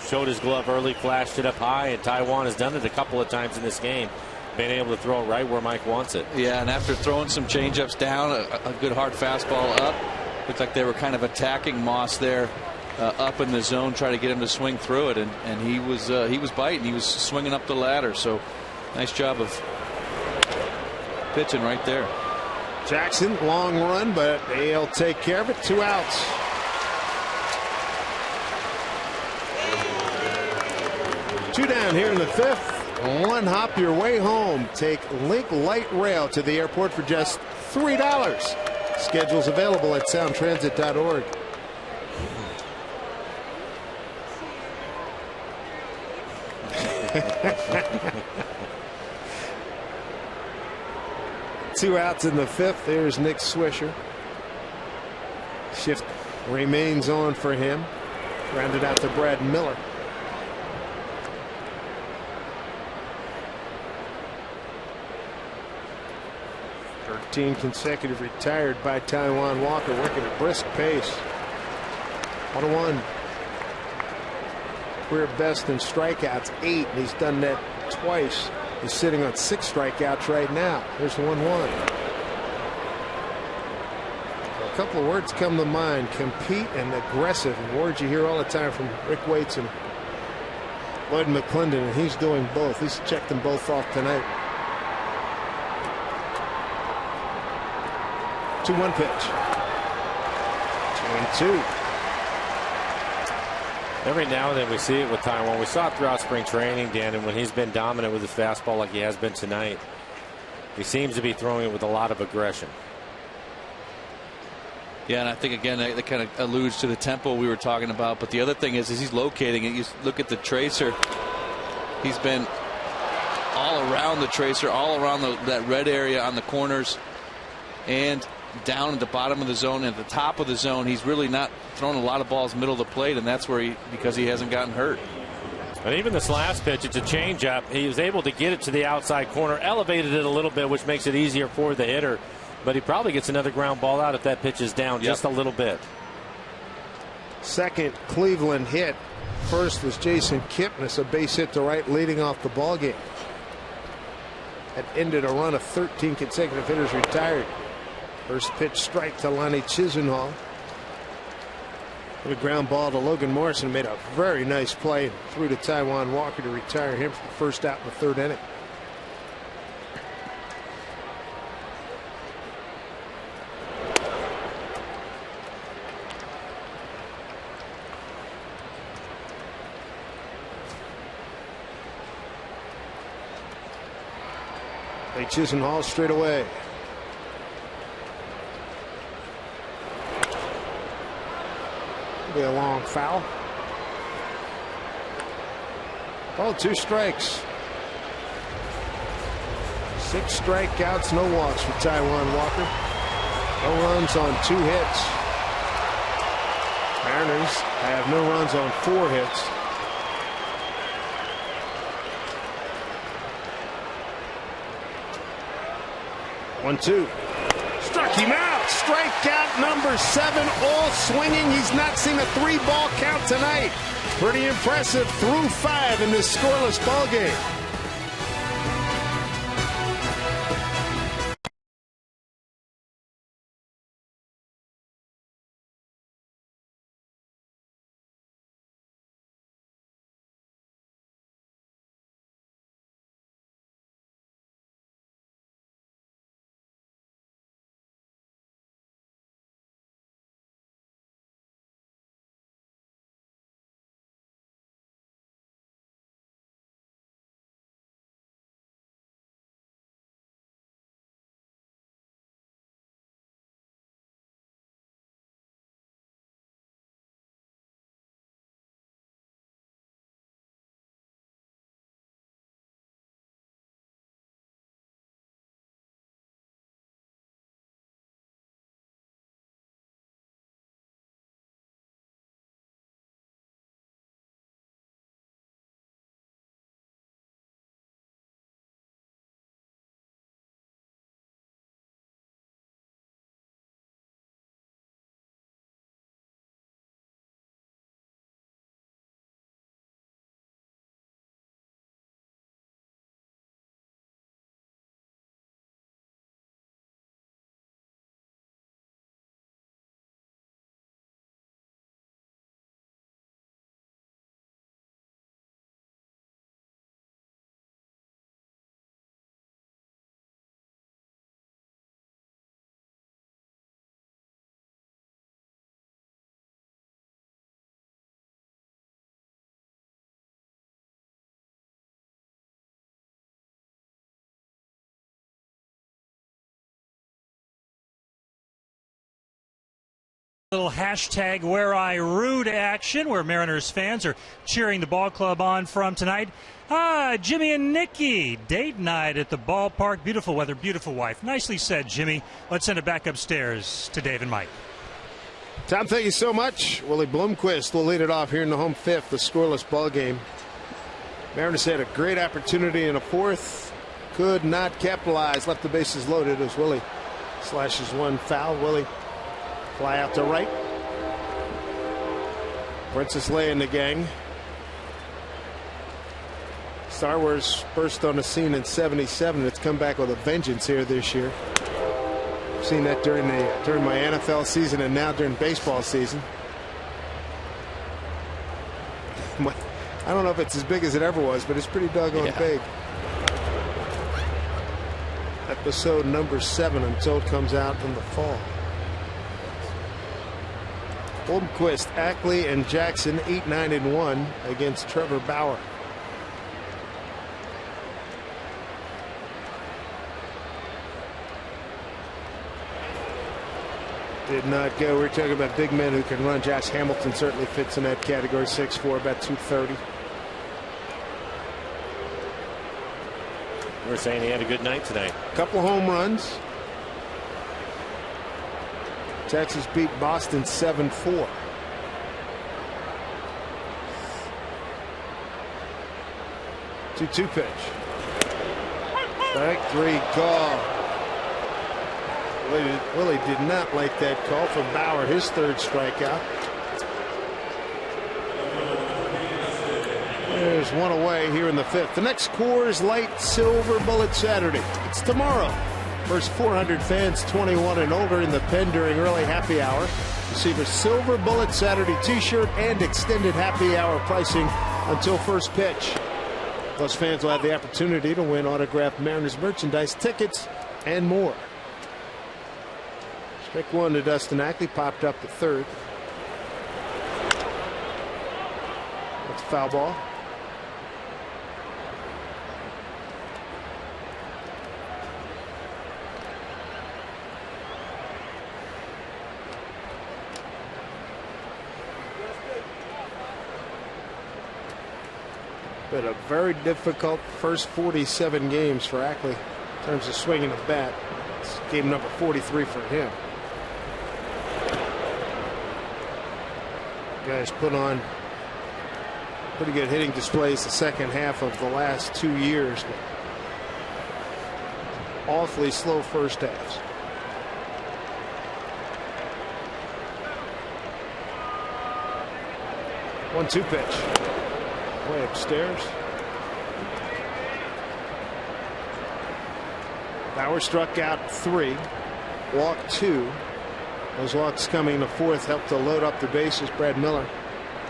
showed his glove early, flashed it up high, and Taijuan has done it a couple of times in this game, being able to throw it right where Mike wants it. Yeah, and after throwing some changeups down, a good hard fastball up, looked like they were kind of attacking Moss there. Up in the zone, try to get him to swing through it, and he was biting. He was swinging up the ladder. So nice job of pitching right there. Jackson, long run, but they'll take care of it. 2 outs. Two down here in the 5th. 1 hop your way home. Take Link Light Rail to the airport for just $3. Schedules available at soundtransit.org. Two outs in the 5th. There's Nick Swisher. Shift remains on for him. Grounded out to Brad Miller. Consecutive retired by Taijuan Walker, working at brisk pace. 1-1. Career best in strikeouts, 8, and he's done that twice. He's sitting on 6 strikeouts right now. Here's 1-1. A couple of words come to mind: compete and aggressive. And words you hear all the time from Rick Waits and Lloyd McClendon, and he's doing both. He's checked them both off tonight. 2-1 pitch. 2-2. Every now and then we see it with Taijuan. We saw it throughout spring training, Dan, and when he's been dominant with his fastball like he has been tonight, he seems to be throwing it with a lot of aggression. Yeah, and I think, again, that kind of alludes to the tempo we were talking about. But the other thing is he's locating it. You look at the tracer. He's been all around the tracer, all around that red area on the corners, and down at the bottom of the zone, at the top of the zone. He's really not throwing a lot of balls middle of the plate, and that's where because he hasn't gotten hurt. And even this last pitch, it's a changeup. He was able to get it to the outside corner, elevated it a little bit, which makes it easier for the hitter. But he probably gets another ground ball out if that pitch is down just a little bit. Second Cleveland hit. First was Jason Kipnis, a base hit to right, leading off the ball game. That ended a run of 13 consecutive hitters retired. First pitch strike to Lonnie Chisenhall. The ground ball to Logan Morrison, made a very nice play, threw to Taijuan Walker to retire him for the first out in the third inning. They Chisenhall straight away. Be a long foul. Oh, 2 strikes. 6 strikeouts, no walks for Taijuan Walker. No runs on 2 hits. Mariners have no runs on 4 hits. One, 2. Struck him out. Strikeout number 7, all swinging. He's not seen a 3-ball count tonight. Pretty impressive through 5 in this scoreless ball game. Little hashtag where I root action, where Mariners fans are cheering the ball club on from tonight. Jimmy and Nikki, date night at the ballpark. Beautiful weather, beautiful wife. Nicely said, Jimmy. Let's send it back upstairs to Dave and Mike. Tom, thank you so much. Willie Bloomquist will lead it off here in the home fifth, the scoreless ball game. Mariners had a great opportunity in the fourth. Could not capitalize. Left the bases loaded as Willie slashes one foul. Willie fly out to right. Princess Leia and the gang. Star Wars burst on the scene in '77. It's come back with a vengeance here this year. I've seen that during my NFL season and now during baseball season. I don't know if it's as big as it ever was, but it's pretty doggone big. Episode number 7, I'm told, comes out in the fall. Holmquist, Ackley, and Jackson 8-9-1 against Trevor Bauer. Did not go. We're talking about big men who can run. Josh Hamilton certainly fits in that category. 6'4", about 230. We're saying he had a good night tonight. Couple home runs. Texas beat Boston 7-4. Two pitch. Strike 3 call. Willie did not like that call from Bauer, his 3rd strikeout. There's one away here in the 5th. The next Coors Light Silver Bullet Saturday. It's tomorrow. First 400 fans 21 and older in the pen during early happy hour receive a Silver Bullet Saturday t-shirt and extended happy hour pricing until first pitch. Those fans will have the opportunity to win autographed Mariners merchandise, tickets, and more. Strike 1 to Dustin Ackley, popped up to 3rd. That's a foul ball. Been a very difficult first 47 games for Ackley in terms of swinging a bat. It's game number 43 for him. Guys put on pretty good hitting displays the second half of the last 2 years, but awfully slow first halves. One-two pitch. Way upstairs. Bauer struck out 3, walked 2. Those walks coming in the 4th helped to load up the bases. Brad Miller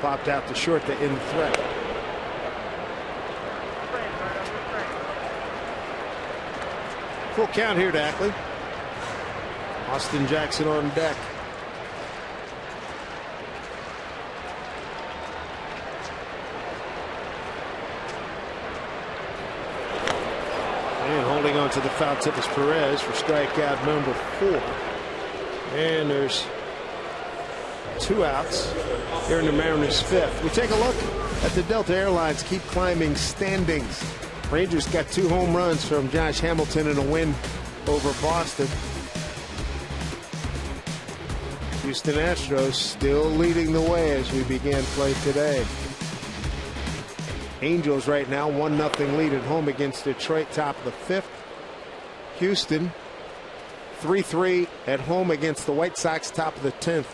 popped out to short to end the threat. Full count here to Ackley. Austin Jackson on deck. And holding on to the foul tip is Perez for strikeout number 4. And there's 2 outs here in the Mariners' 5th. We take a look at the Delta Airlines keep climbing standings. Rangers got 2 home runs from Josh Hamilton in a win over Boston. Houston Astros still leading the way as we begin play today. Angels right now 1-0 lead at home against Detroit, top of the 5th. Houston 3-3 at home against the White Sox, top of the 10th.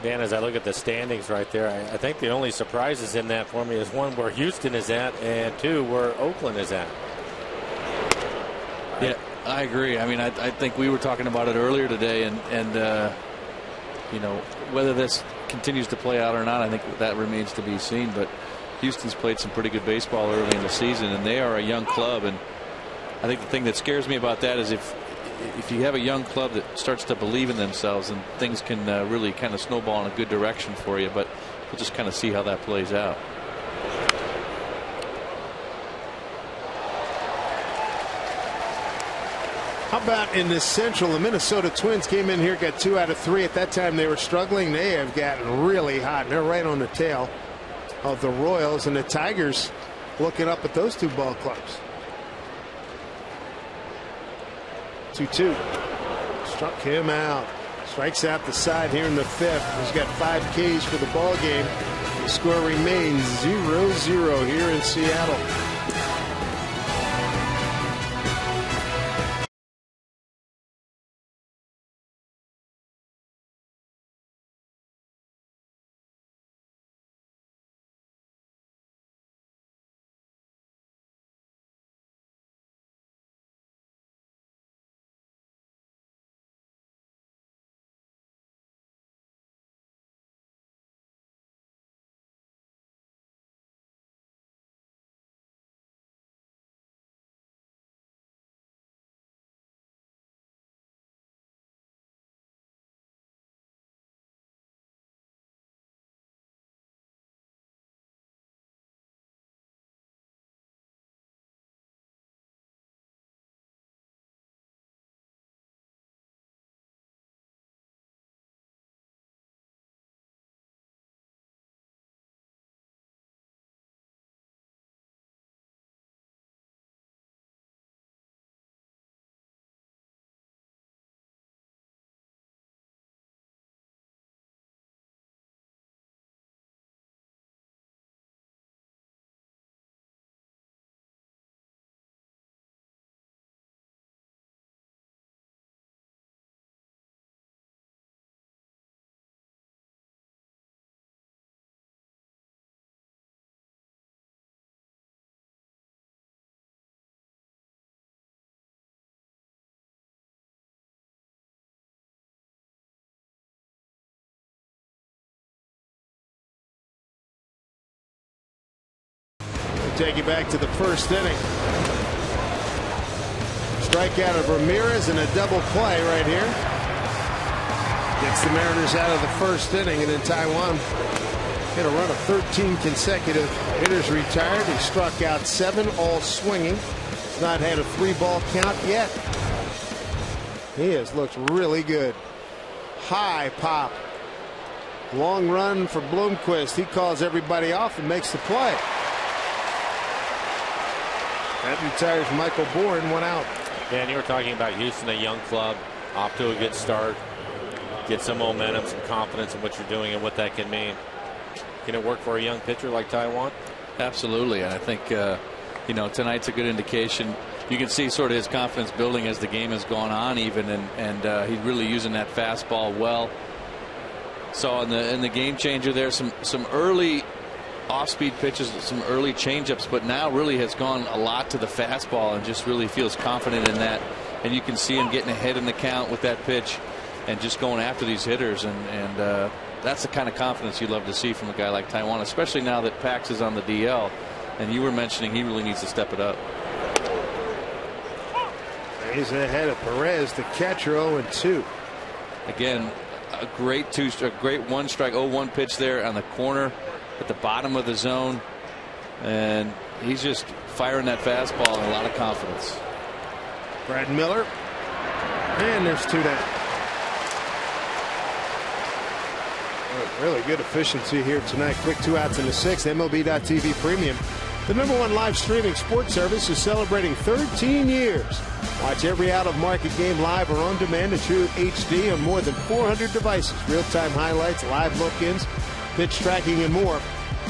Dan, as I look at the standings right there, I think the only surprises in that for me is 1 where Houston is at and 2 where Oakland is at. Yeah, I agree. I mean, I think we were talking about it earlier today, and you know, whether this continues to play out or not, I think that remains to be seen. But Houston's played some pretty good baseball early in the season, and they are a young club. And I think the thing that scares me about that is if you have a young club that starts to believe in themselves, and things can really kind of snowball in a good direction for you. But we'll just kind of see how that plays out. How about in the Central? The Minnesota Twins came in here, got 2 out of 3. At that time they were struggling. They have gotten really hot. They're right on the tail of the Royals, and the Tigers looking up at those 2 ball clubs. 2-2. Struck him out. Strikes out the side here in the 5th. He's got 5 Ks for the ball game. The score remains 0-0 here in Seattle. take you back to the first inning. Strikeout of Ramirez and a double play right here. Gets the Mariners out of the first inning, and then Taijuan hit a run of 13 consecutive hitters retired. He struck out 7, all swinging. He's not had a 3-ball count yet. He has looked really good. High pop. Long run for Bloomquist. He calls everybody off and makes the play. That retires Michael Bourne, 1 out. Yeah, and you were talking about Houston, a young club, off to a good start. Get some momentum, some confidence in what you're doing and what that can mean. Can it work for a young pitcher like Taijuan? Absolutely, and I think tonight's a good indication. You can see sort of his confidence building as the game has gone on, even, and he's really using that fastball well. Saw in the game changer there some early off-speed pitches, some early changeups, but now really has gone a lot to the fastball and just really feels confident in that. And you can see him getting ahead in the count with that pitch and just going after these hitters, and that's the kind of confidence you love to see from a guy like Taijuan, especially now that Pax is on the DL. And you were mentioning he really needs to step it up. He's ahead of Perez, the catcher, 0-2. Again, a great 1-strike 0-1 pitch there on the corner at the bottom of the zone, and he's just firing that fastball in a lot of confidence. Brad Miller, and there's 2 down. Really good efficiency here tonight. Quick 2 outs in the 6th. MLB.TV Premium, the #1 live streaming sports service, is celebrating 13 years. Watch every out-of-market game live or on demand in true HD on more than 400 devices. Real-time highlights, live look-ins, pitch tracking, and more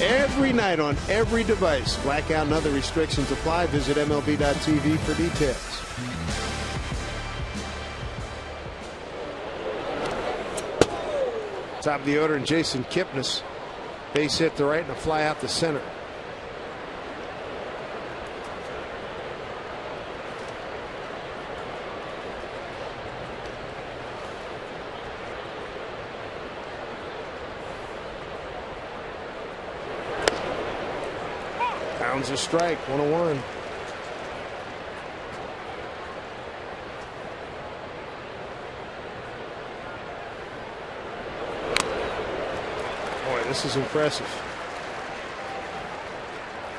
every night on every device. Blackout and other restrictions apply. Visit MLB.TV for details. Top of the order, and Jason Kipnis. Base hit to right and a fly out to center. Pounds a strike, 1-1. This is impressive.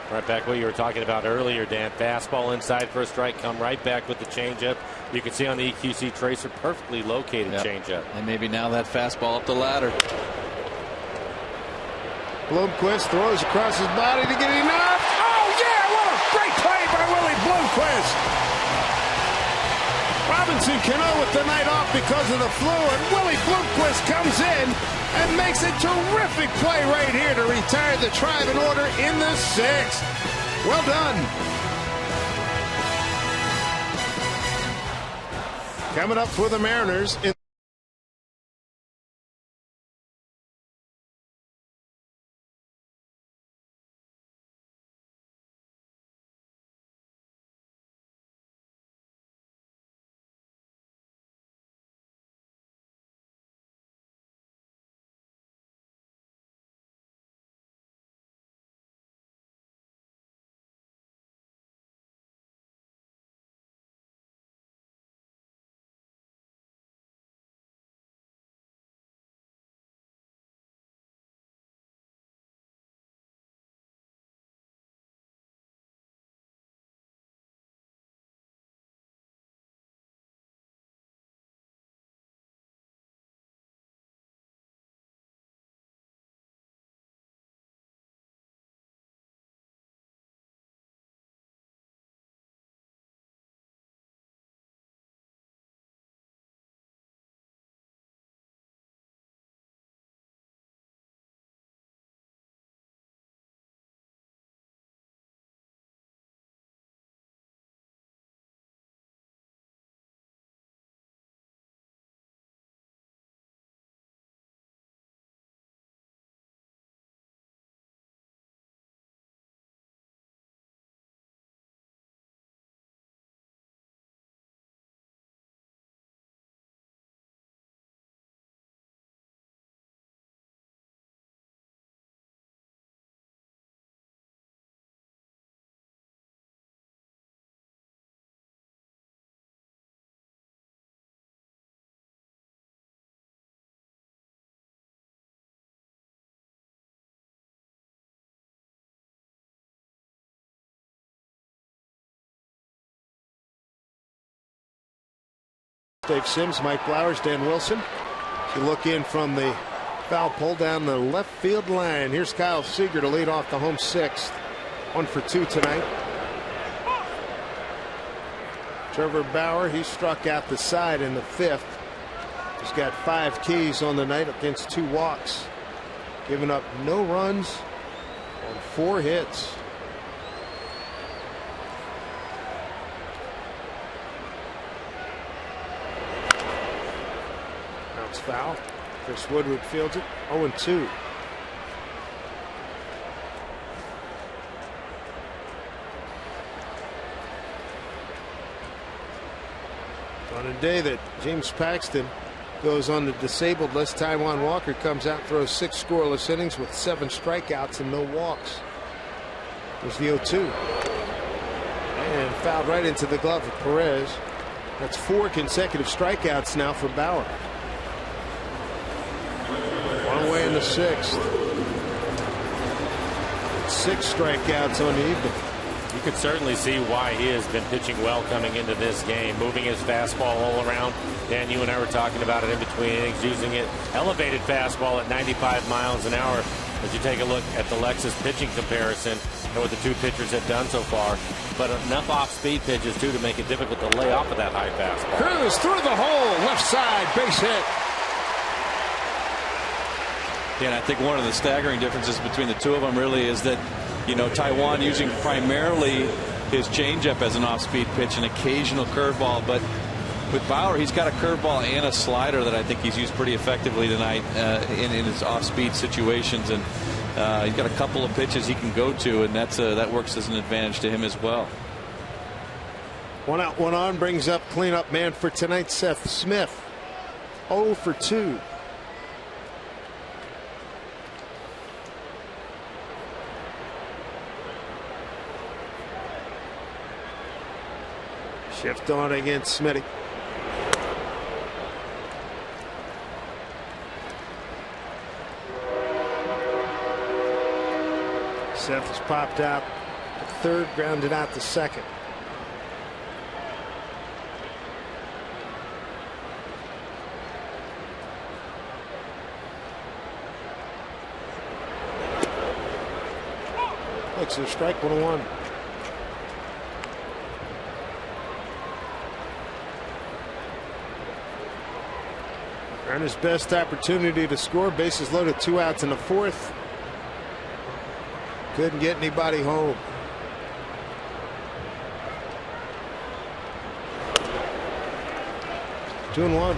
Right back what you were talking about earlier, Dan. Fastball inside for a strike, come right back with the changeup. You can see on the EQC tracer, perfectly located changeup. And maybe now that fastball up the ladder. Bloomquist throws across his body to get enough. Oh yeah, what a great play by Willie Bloomquist. Robinson Cano with the night off because of the flu, and Willie Bloomquist comes in and makes a terrific play right here to retire the Tribe in order in the 6th. Well done. Coming up for the Mariners in Dave Sims, Mike Blowers, Dan Wilson. You look in from the foul pole down the left field line. Here's Kyle Seager to lead off the home sixth. 1 for 2 tonight. Trevor Bauer, he struck out the side in the 5th. He's got 5 keys on the night against 2 walks. Giving up no runs on 4 hits. Bounce foul. Chris Woodward fields it. 0-2. On a day that James Paxton goes on the disabled list, Taijuan Walker comes out, throws 6 scoreless innings with 7 strikeouts and no walks. There's the 0-2. And fouled right into the glove of Perez. That's 4 consecutive strikeouts now for Bauer. 1 away in the 6th. 6 strikeouts on the evening. You could certainly see why he has been pitching well coming into this game, moving his fastball all around. Dan, you and I were talking about it in between innings, using it elevated fastball at 95 miles an hour. As you take a look at the Lexus pitching comparison and what the 2 pitchers have done so far, but enough off-speed pitches too to make it difficult to lay off of that high fastball. Cruz through the hole, left side, base hit. And I think one of the staggering differences between the 2 of them really is that, you know, Taijuan using primarily his changeup as an off-speed pitch, an occasional curveball, but with Bauer, he's got a curveball and a slider that I think he's used pretty effectively tonight in his off-speed situations, and he's got a couple of pitches he can go to, and that works as an advantage to him as well. 1 out, 1 on brings up cleanup man for tonight, Seth Smith. 0 for 2. Shift on against Smitty. Seth has popped out to 3rd, grounded out to 2nd. Looks a strike, 1-1. Earned his best opportunity to score. Bases loaded, 2 outs in the 4th. Couldn't get anybody home. Two and 1.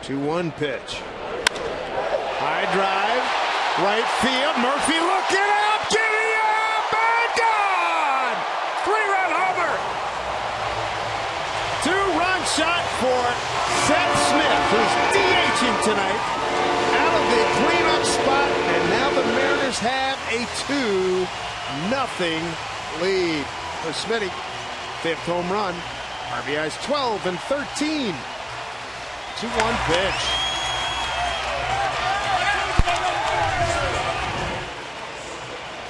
Two-one pitch. High drive, right field. Murphy looking up, giddy up, and gone! 3-run homer. 2-run shot for Seth Smith, who's DHing tonight, out of the cleanup spot, and now the Mariners have a 2-0 lead for Smitty. 5th home run. RBIs 12 and 13. 2-1 pitch.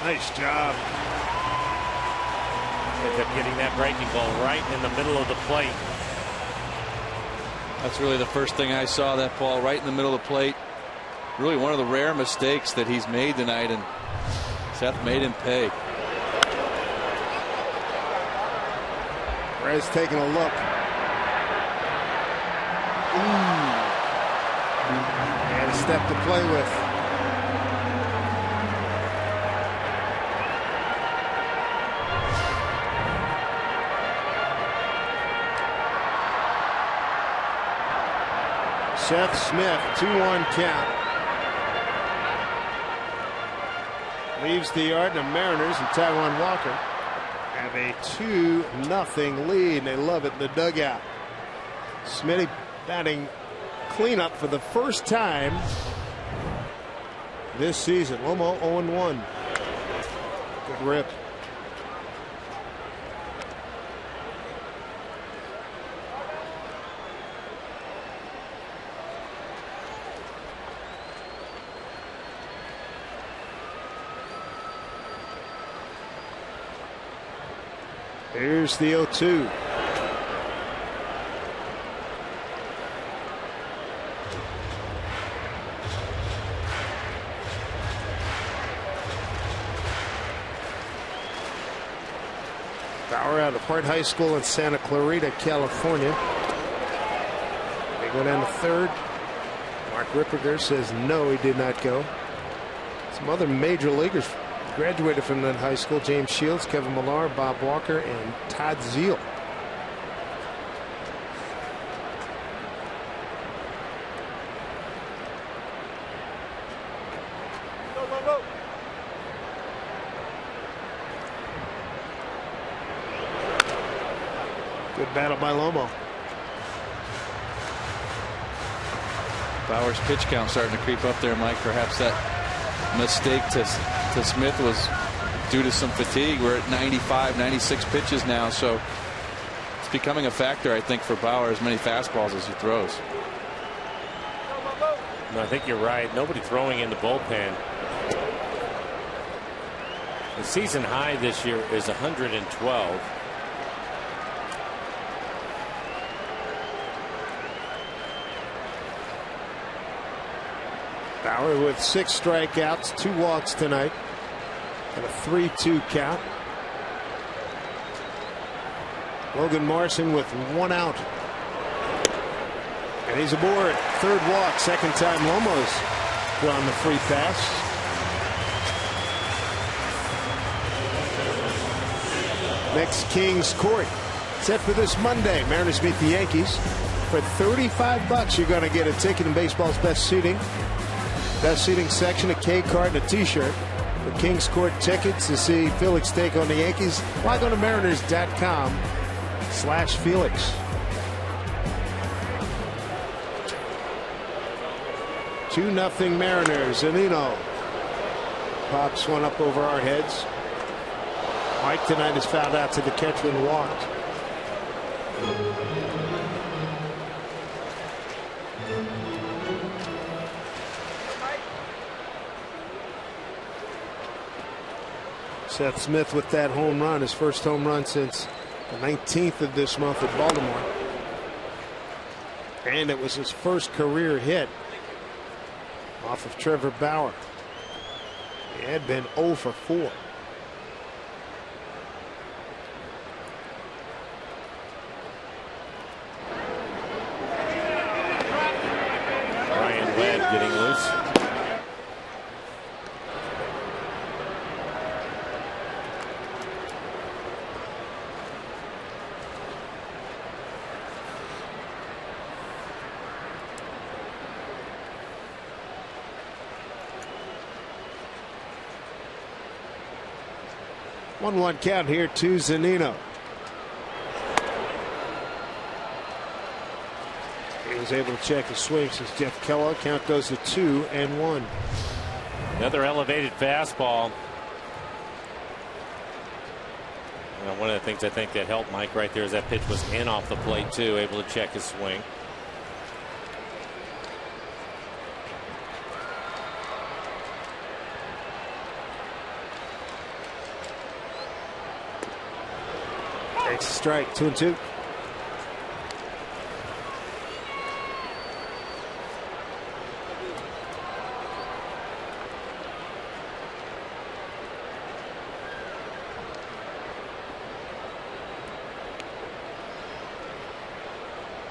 Nice job. Ended up getting that breaking ball right in the middle of the plate. That's really the first thing I saw, that ball right in the middle of the plate. Really one of the rare mistakes that he's made tonight, and Seth made him pay. Perez taking a look. And a step to play with. Seth Smith, 2-1 count. Leaves the yard, and the Mariners and Taijuan Walker have a 2-0 lead, and they love it in the dugout. Smitty batting cleanup for the first time this season. Lomo 0-1. Good rip. Here's the 0-2. Bauer out of Hart High School in Santa Clarita, California. They go down to third. Mark Ripperger says no, he did not go. Some other major leaguers graduated from that high school: James Shields, Kevin Millar, Bob Walker, and Todd Zeal. Good battle by Lomo. Bauer's pitch count starting to creep up there, Mike. Perhaps that mistake to Smith was due to some fatigue. We're at 95, 96 pitches now, so it's becoming a factor, I think, for Bauer, as many fastballs as he throws. No, I think you're right. Nobody throwing in the bullpen. The season high this year is 112. Bauer with 6 strikeouts, 2 walks tonight, and a 3-2 count. Logan Morrison with 1 out. And he's aboard. 3rd walk, 2nd time Lomo's drawn the free pass. Next, Kings Court, set for this Monday. Mariners meet the Yankees. For $35, you're going to get a ticket in baseball's best seating. Best seating section, a K card and a T-shirt. For Kings Court tickets to see Felix take on the Yankees, log on to Mariners.com/Felix. 2-0 Mariners. Zanino pops one up over our heads. Mike tonight is fouled out to the catcher and walked. Seth Smith with that home run, his first home run since the 19th of this month at Baltimore. And it was his first career hit off of Trevor Bauer. He had been 0 for 4. Ryan Webb getting loose. One count here to Zanino. He was able to check his swing since Jeff Kellogg. Count goes to 2-1. Another elevated fastball. You know, one of the things I think that helped Mike right there is that pitch was in off the plate too, able to check his swing. Takes a strike, 2-2.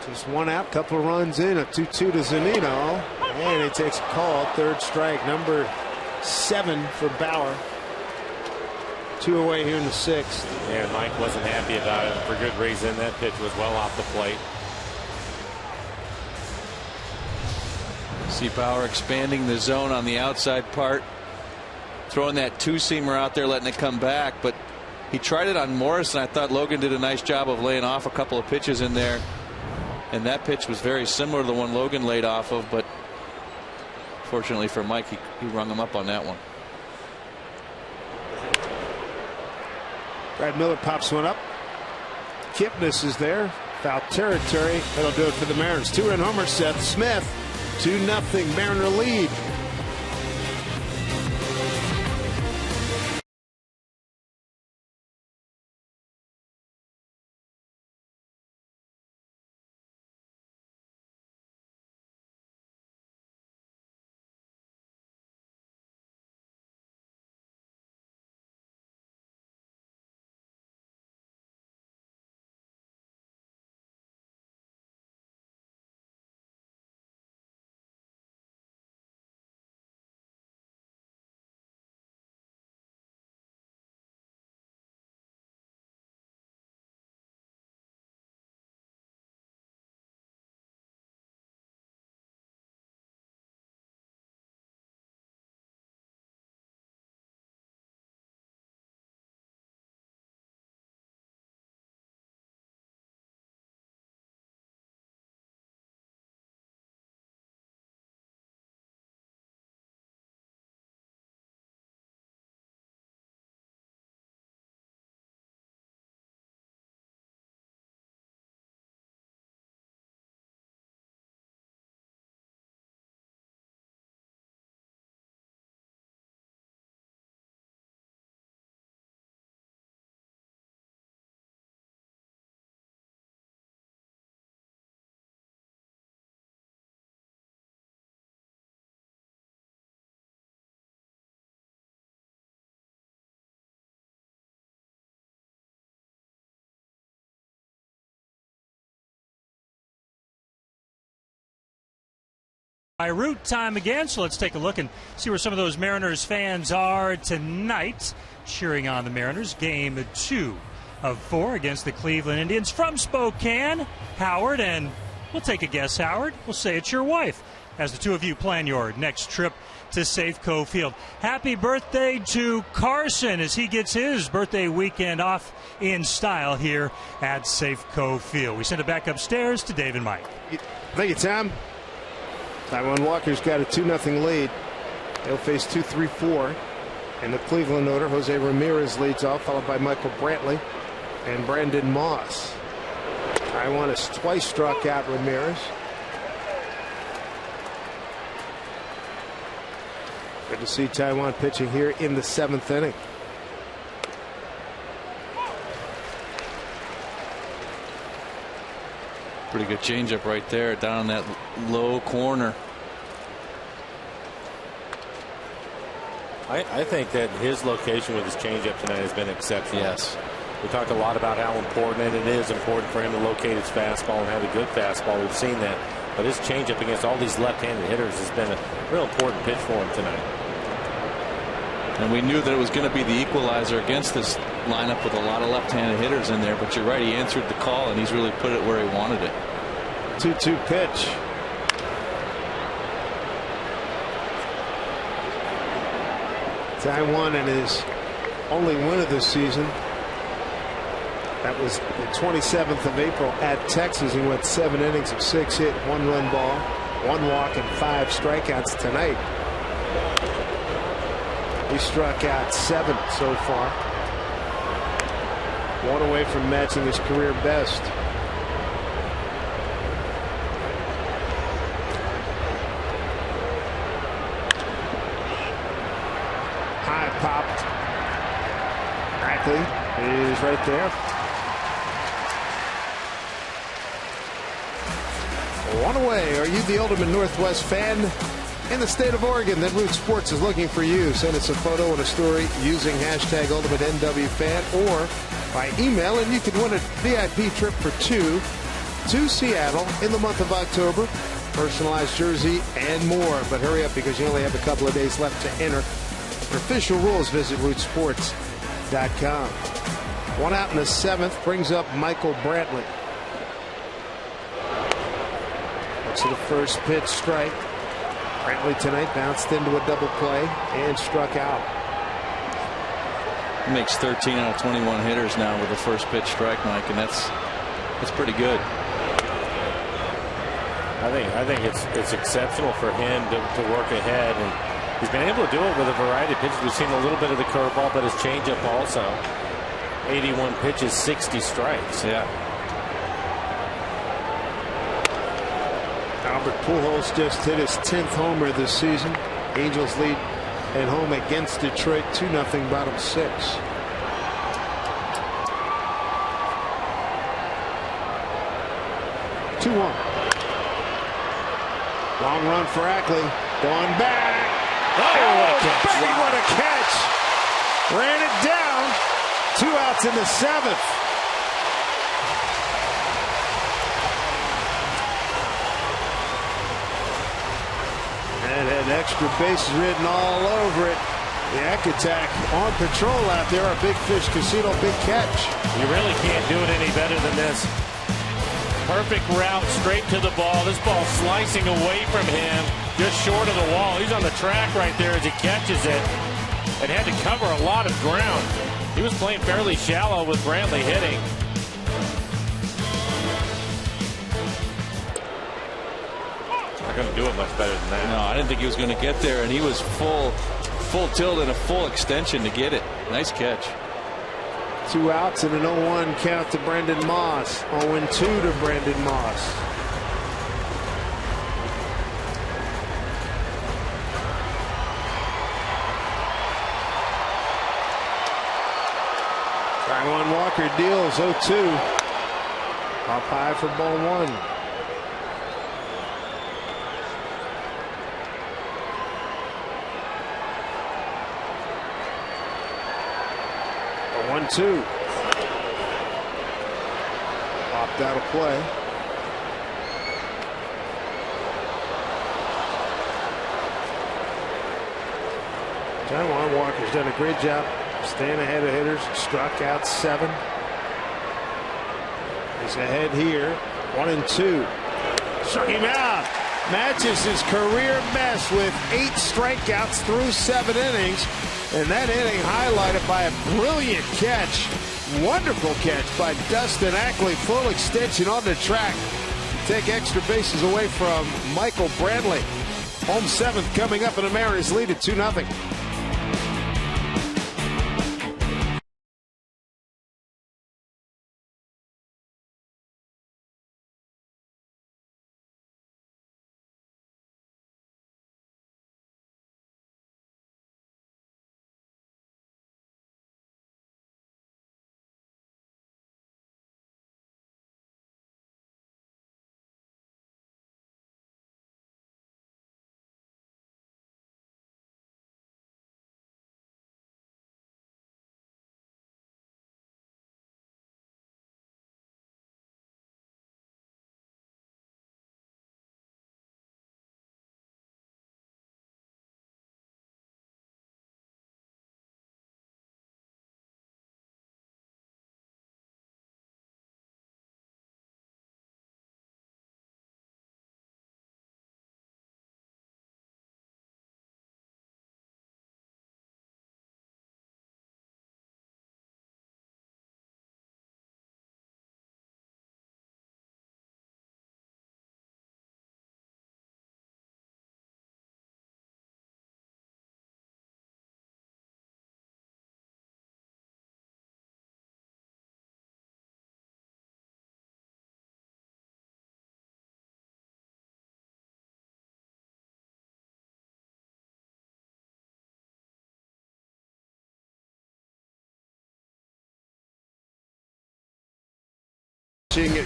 Just 1 out, couple of runs in, a 2-2 to Zanino, and he takes a call. 3rd strike, number 7 for Bauer. 2 away here in the 6th. Yeah, Mike wasn't happy about it for good reason. That pitch was well off the plate. See Bauer expanding the zone on the outside part, throwing that 2-seamer out there, letting it come back. But he tried it on Morris, and I thought Logan did a nice job of laying off a couple of pitches in there. And that pitch was very similar to the one Logan laid off of, but fortunately for Mike, he rung him up on that one. Brad Miller pops one up. Kipnis is there. Foul territory. That'll do it for the Mariners. 2-run homer, Seth Smith. 2-0 Mariner lead. Route time again, so let's take a look and see where some of those Mariners fans are tonight, cheering on the Mariners. Game 2 of 4 against the Cleveland Indians. From Spokane, Howard, and we'll take a guess, Howard. We'll say it's your wife, as the two of you plan your next trip to Safeco Field. Happy birthday to Carson as he gets his birthday weekend off in style here at Safeco Field. We send it back upstairs to Dave and Mike. Thank you, Tom. Taijuan Walker's got a 2-0 lead. They'll face 2, 3, 4. In the Cleveland order, Jose Ramirez leads off, followed by Michael Brantley and Brandon Moss. Taijuan has twice struck out Ramirez. Good to see Taijuan pitching here in the 7th inning. Pretty good changeup right there, down in that low corner. I think that his location with his changeup tonight has been exceptional. Yes. We talked a lot about how important it is important for him to locate his fastball and have a good fastball. We've seen that. But his changeup against all these left-handed hitters has been a real important pitch for him tonight. And we knew that it was going to be the equalizer against this lineup with a lot of left-handed hitters in there. But you're right, he answered the call, and he's really put it where he wanted it. 2-2 pitch. Taijuan in his only win of this season. That was the 27th of April at Texas. He went 7 innings of 6 hit, 1 run ball, 1 walk, and 5 strikeouts tonight. He struck out 7 so far. 1 away from matching his career best. High popped. Ackley is right there. 1 away. Are you the ultimate Northwest fan in the state of Oregon? Then Root Sports is looking for you. Send us a photo and a story using hashtag UltimateNWFan or by email, and you can win a VIP trip for 2 to Seattle in the month of October. Personalized jersey and more. But hurry up because you only have a couple of days left to enter. For official rules, visit rootsports.com. 1 out in the 7th brings up Michael Brantley. To the first pitch, strike. Brantley tonight bounced into a double play and struck out. He makes 13 out of 21 hitters now with the first pitch strike, Mike, and that's pretty good. I think it's exceptional for him to work ahead, and he's been able to do it with a variety of pitches. We've seen a little bit of the curveball, but his changeup also. 81 pitches, 60 strikes. Yeah. Albert Pujols just hit his 10th homer this season. Angels lead at home against Detroit 2-0, bottom 6. Two-one. Long run for Ackley. Going back. Benny, what a catch. Ran it down. 2 outs in the 7th. And had extra bases written all over it. The Yak Attack on patrol out there. Our Big Fish Casino big catch. You really can't do it any better than this. Perfect route straight to the ball. This ball slicing away from him, just short of the wall. He's on the track right there as he catches it, and had to cover a lot of ground. He was playing fairly shallow with Brantley hitting. Not going to do it much better than that. No, I didn't think he was going to get there, and he was full tilt and a full extension to get it. Nice catch. 2 outs and an 0-1 count to Brandon Moss. 0-2 to Brandon Moss. Taijuan Walker deals 0-2. Up high for ball 1. A 1-2. Popped out of play. Taijuan Walker's done a great job staying ahead of hitters. Struck out 7. He's ahead here. 1-2. Struck him out. Matches his career best with 8 strikeouts through 7 innings. And that inning highlighted by a brilliant catch. Wonderful catch by Dustin Ackley. Full extension on the track. Take extra bases away from Michael Brantley. Home 7th coming up, and the Mariners lead at 2-0.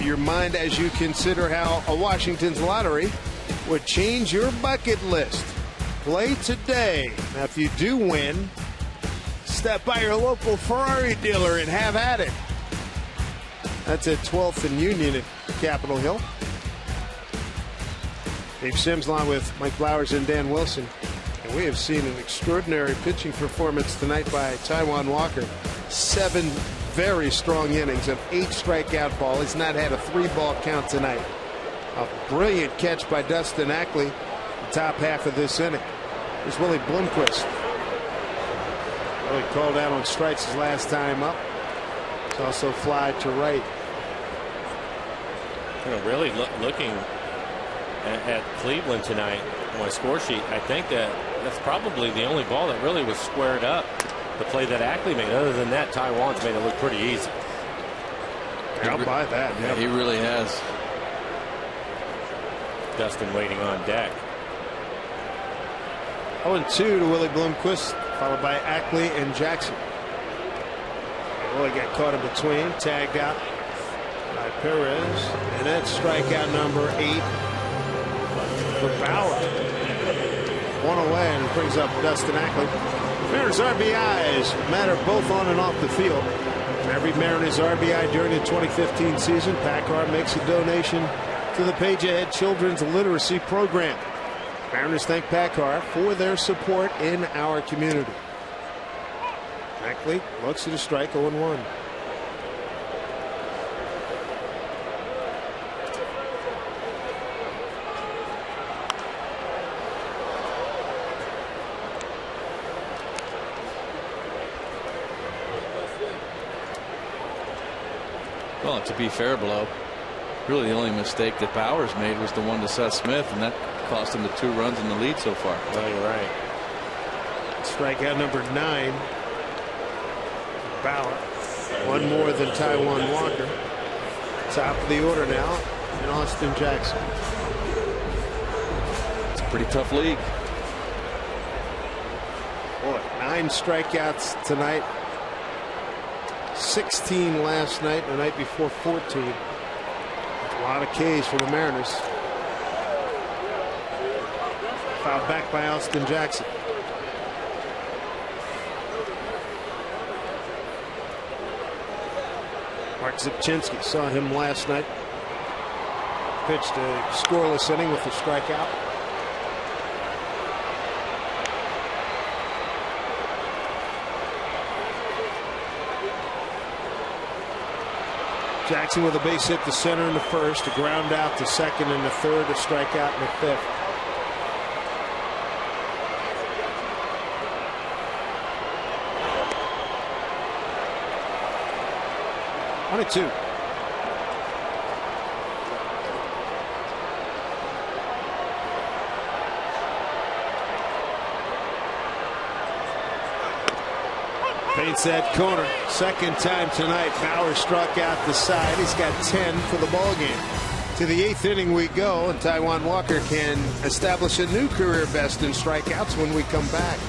Your mind as you consider how a Washington's lottery would change your bucket list. Play today. Now, if you do win, step by your local Ferrari dealer and have at it. That's at 12th and Union at Capitol Hill. Dave Sims along with Mike Flowers and Dan Wilson. And we have seen an extraordinary pitching performance tonight by Taijuan Walker. 7 very strong innings of 8 strikeout ball. He's not had a 3-ball count tonight. A brilliant catch by Dustin Ackley, the top half of this inning. Here's Willie Bloomquist. Really called out on strikes his last time up. He's also fly to right. You know, really looking at Cleveland tonight on my score sheet, I think that's probably the only ball that really was squared up. the play that Ackley made. Other than that, Taiwan's made it look pretty easy. I'll buy that. Yeah, he really has. Dustin waiting on deck. 0-2 to Willie Bloomquist, followed by Ackley and Jackson. Willie got caught in between, tagged out by Perez, and that's strikeout number 8 for Bauer. One away, and it brings up Dustin Ackley. Mariners RBIs matter both on and off the field. For every Mariners RBI during the 2015 season, PACCAR makes a donation to the Page Ahead Children's Literacy Program. Mariners thank PACCAR for their support in our community. Ackley looks at a strike, 0-1. Well, to be fair, Blow, really the only mistake that Bowers made was the one to Seth Smith, and that cost him the 2 runs in the lead so far. Oh, you're right. Strikeout number 9. Bauer. One more than Taiwan Walker. Top of the order now, and Austin Jackson. It's a pretty tough league. Boy, 9 strikeouts tonight. 16 last night, the night before 14. A lot of Ks for the Mariners. Fouled back by Austin Jackson. Mark Zipchinski, saw him last night. Pitched a scoreless inning with a strikeout. Jackson with a base hit to center in the first, a ground out to second in the third, a strikeout in the fifth. On a 2. Paints that corner. Second time tonight. Bauer struck out the side. He's got 10 for the ball game. To the 8th inning we go, and Taiwan Walker can establish a new career best in strikeouts when we come back.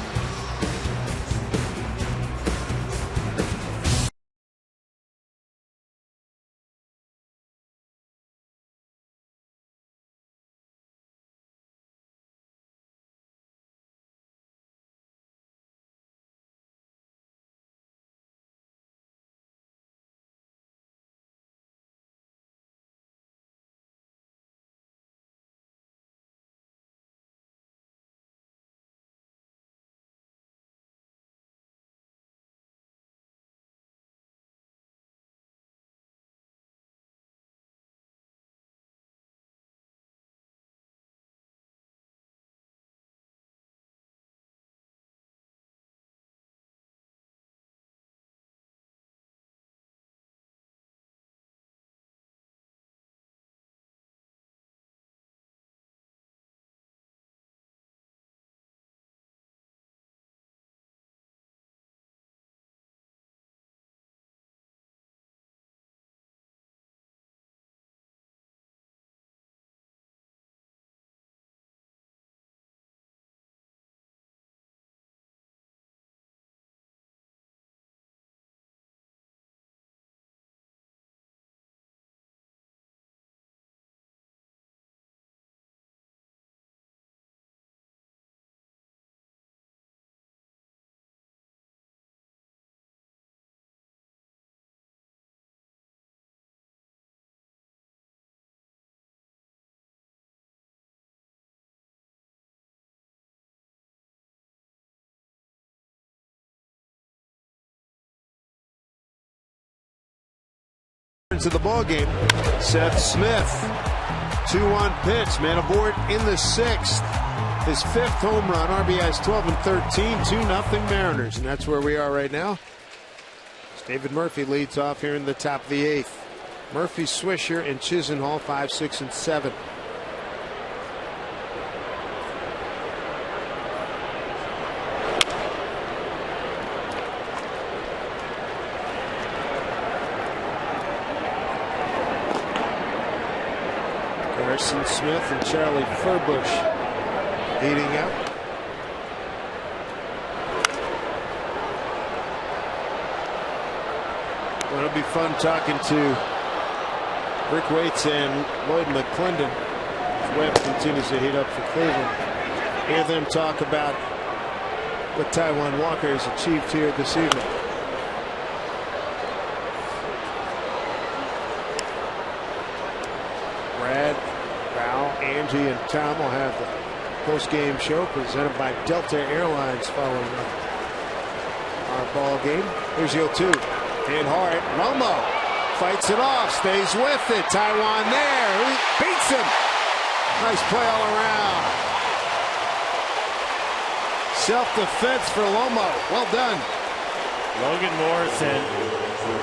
To the ball game. Seth Smith, 2-1 pitch, man aboard in the 6th. His 5th home run. RBIs 12 and 13, 2-0 Mariners, and that's where we are right now. David Murphy leads off here in the top of the 8th. Murphy, Swisher, and Chisenhall 5, 6, and 7. Carson Smith and Charlie Furbush heating up. Well, it'll be fun talking to Rick Waits and Lloyd McClendon as Webb continues to heat up for Cleveland. Hear them talk about what Taijuan Walker has achieved here this evening. Brad, Val, Angie, and Tom will have the post-game show presented by Delta Airlines following our ball game. Here's 0-2. Hit hard. Romo fights it off, stays with it. Taijuan there. He beats him. Nice play all around. Self-defense for Romo. Well done. Logan Morrison,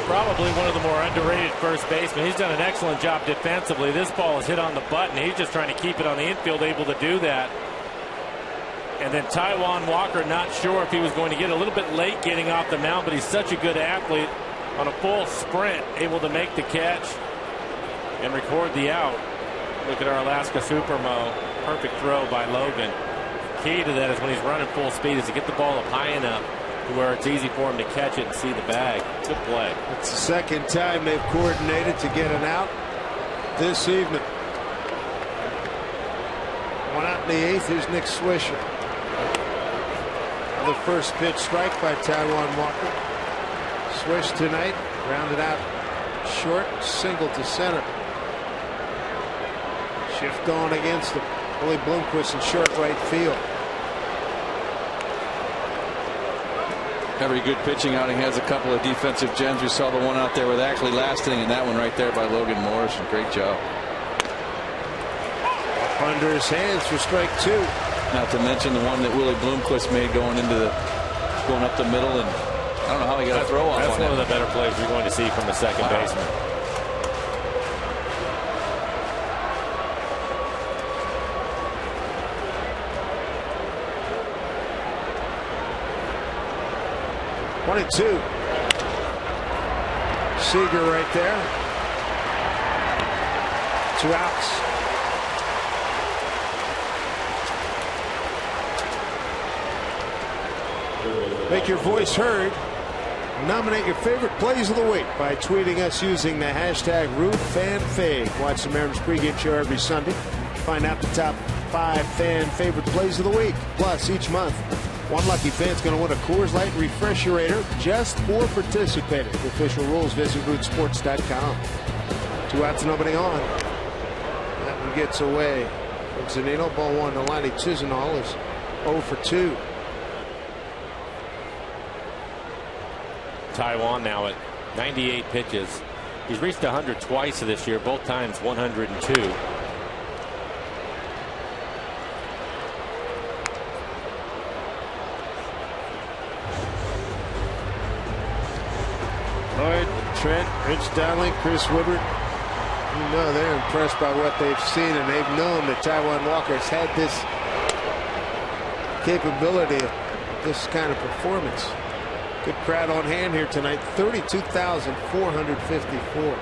probably one of the more underrated first basemen. He's done an excellent job defensively. This ball is hit on the button. He's just trying to keep it on the infield, able to do that. And then Taijuan Walker, not sure if he was going to get a little bit late getting off the mound, but he's such a good athlete. On a full sprint, able to make the catch and record the out. Look at our Alaska Supermo. Perfect throw by Logan. Key to that is when he's running full speed is to get the ball up high enough to where it's easy for him to catch it and see the bag. Good play. It's the second time they've coordinated to get an out this evening. One out in the eighth. Here's Nick Swisher. Another first pitch strike by Taijuan Walker. Swish tonight, rounded out short, single to center. Shift on against him. Willie Bloomquist in short right field. Every good pitching outing has a couple of defensive gems. We saw the one out there with actually last inning, and that one right there by Logan Morrison. Great job. Up under his hands for strike two. Not to mention the one that Willie Bloomquist made going up the middle, and I don't know how he got a throw off. That's one of the better plays you're going to see from the second baseman. .22. Seager right there. 2 outs. Make your voice heard. Nominate your favorite plays of the week by tweeting us using the hashtag RootFanFave. Watch the Mariners pregame show every Sunday. Find out the top 5 fan favorite plays of the week. Plus, each month, one lucky fan's going to win a Coors Light Refrigerator just for participating. For official rules, visit rootsports.com. 2 outs, nobody on. That one gets away from Zunino. Ball 1 to Lonnie Chisenhall is 0 for 2. Taijuan now at 98 pitches. He's reached 100 twice this year, both times 102. Lloyd, Trent, Rich Donnelly, Chris Woodward. You know they're impressed by what they've seen, and they've known that Taijuan Walker has had this capability of this kind of performance. Good crowd on hand here tonight. 32,454.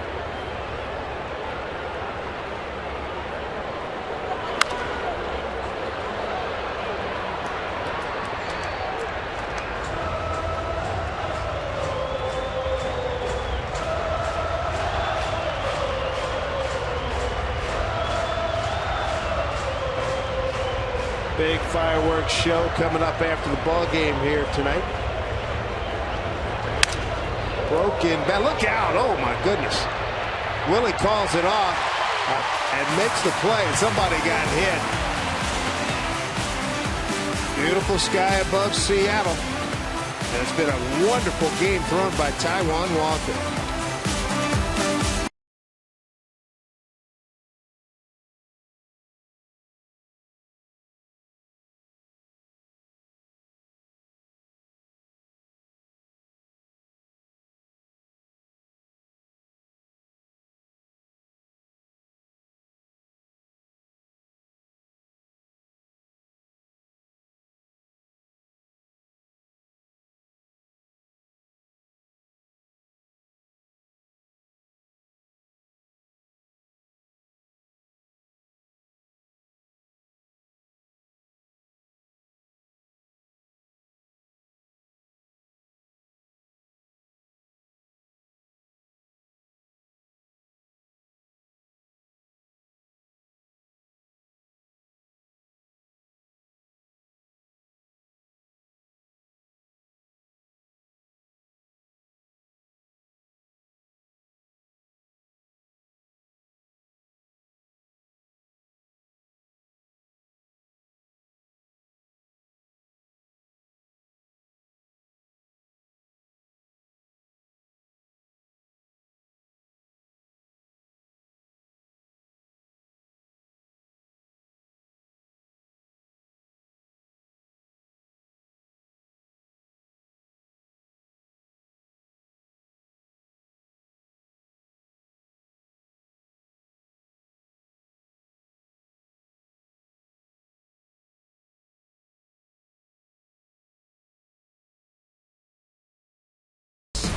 Big fireworks show coming up after the ball game here tonight. Broken bat. Look out. Oh, my goodness. Willie calls it off and makes the play. Somebody got hit. Beautiful sky above Seattle. And it's been a wonderful game thrown by Taijuan Walker.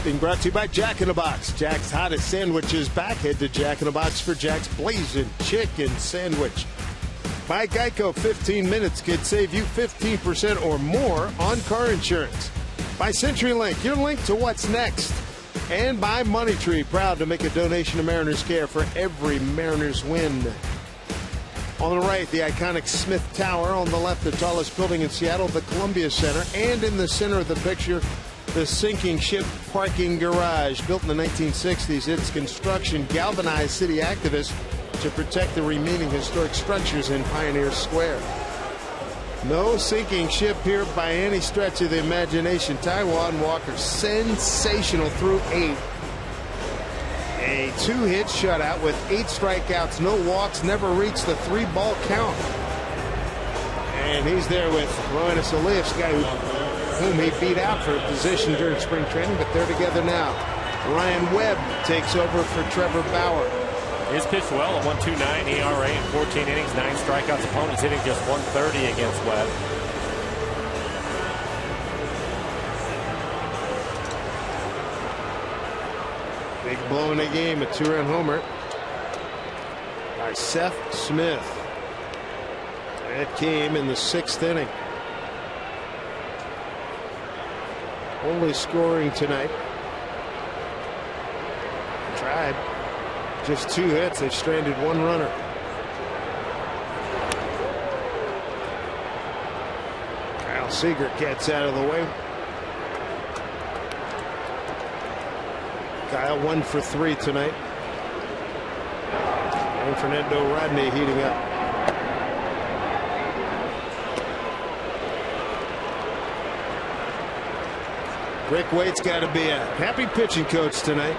Being brought to you by Jack in the Box. Jack's hottest sandwiches back. Head to Jack in the Box for Jack's Blazing Chicken Sandwich. By Geico, 15 minutes could save you 15% or more on car insurance. By CenturyLink, your link to what's next. And by Money Tree, proud to make a donation to Mariners Care for every Mariners win. On the right, the iconic Smith Tower. On the left, the tallest building in Seattle, the Columbia Center. And in the center of the picture, the sinking ship parking garage. Built in the 1960s, its construction galvanized city activists to protect the remaining historic structures in Pioneer Square. No sinking ship here by any stretch of the imagination. Taijuan Walker, sensational through 8. A 2-hit shutout with 8 strikeouts, no walks, never reached the 3-ball count. And he's there with Roenis Elias, guy whom he beat out for a position during spring training, but they're together now. Ryan Webb takes over for Trevor Bauer. He's pitched well, a 1.29 ERA in 14 innings, 9 strikeouts. Opponents hitting just 130 against Webb. Big blow in the game, a 2-run homer by Seth Smith. That came in the 6th inning. Only scoring tonight. Tried. Just 2 hits. They stranded 1 runner. Kyle Seager gets out of the way. Kyle 1 for 3 tonight. And Fernando Rodney heating up. Rick Waite's got to be a happy pitching coach tonight.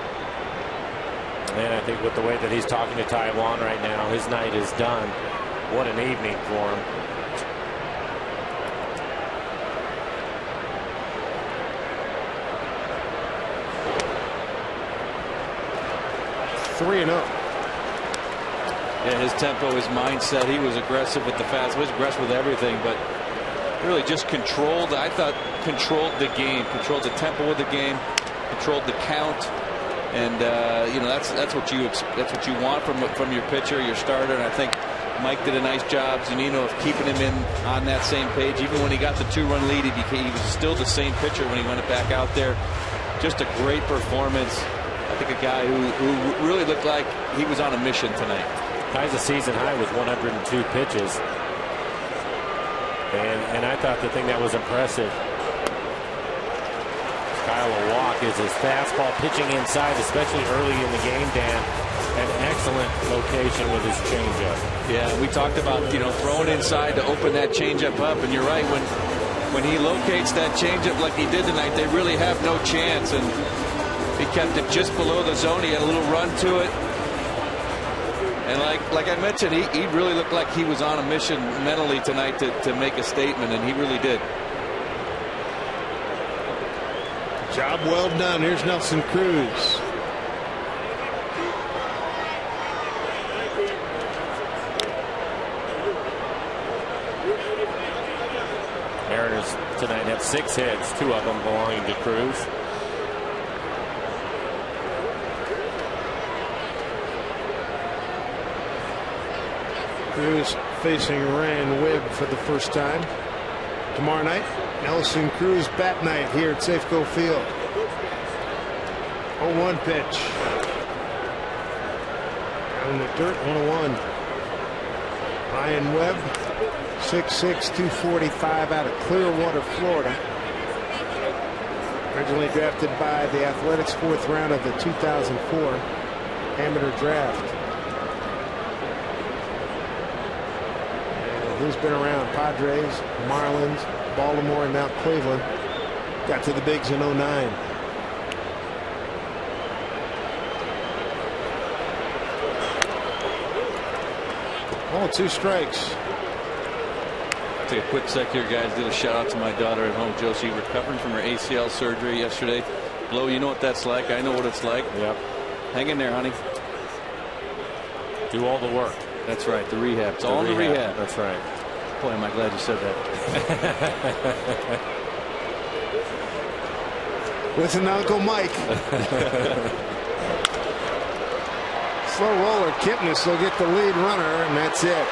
And I think with the way that he's talking to Taijuan right now, his night is done. What an evening for him. Three and up. Yeah, his tempo, his mindset. He was aggressive with the fastball. He was aggressive with everything, but really just controlled. I thought controlled the game, controlled the tempo of the game, controlled the count. And you know, that's what you want from your pitcher, your starter. And I think Mike did a nice job, Zunino, of keeping him on that same page. Even when he got the 2-run lead, he was still the same pitcher when he went back out there. Just a great performance. I think a guy who really looked like he was on a mission tonight. Ties a season high with 102 pitches. And I thought the thing that was impressive, Kyle a walk, is his fastball pitching inside, especially early in the game, Dan. An excellent location with his changeup. Yeah, we talked about, you know, throwing inside to open that changeup up, and you're right, when he locates that changeup like he did tonight, they really have no chance. And he kept it just below the zone. He had a little run to it. And like I mentioned, he really looked like he was on a mission mentally tonight to make a statement, and he really did. Job well done. Here's Nelson Cruz. Mariners tonight have 6 hits, 2 of them belonging to Cruz. Cruz facing Ryan Webb for the first time. Tomorrow night, Nelson Cruz bat night here at Safeco Field. 0-1 pitch. On the dirt, 1-1. Ryan Webb, 6'6", 245 out of Clearwater, Florida. Originally drafted by the Athletics, 4th round of the 2004 amateur draft. He's been around Padres, Marlins, Baltimore, and now Cleveland. Got to the bigs in 09. Oh, 2 strikes. Take a quick sec here, guys. Did a shout out to my daughter at home, Josie, recovering from her ACL surgery yesterday. Flo, you know what that's like. I know what it's like. Yep. Hang in there, honey. Do all the work. That's right, the rehab. It's all in the rehab. That's right. Boy, am I glad you said that. Listen to Uncle Mike. Slow roller. Kipnis will get the lead runner, and that's it.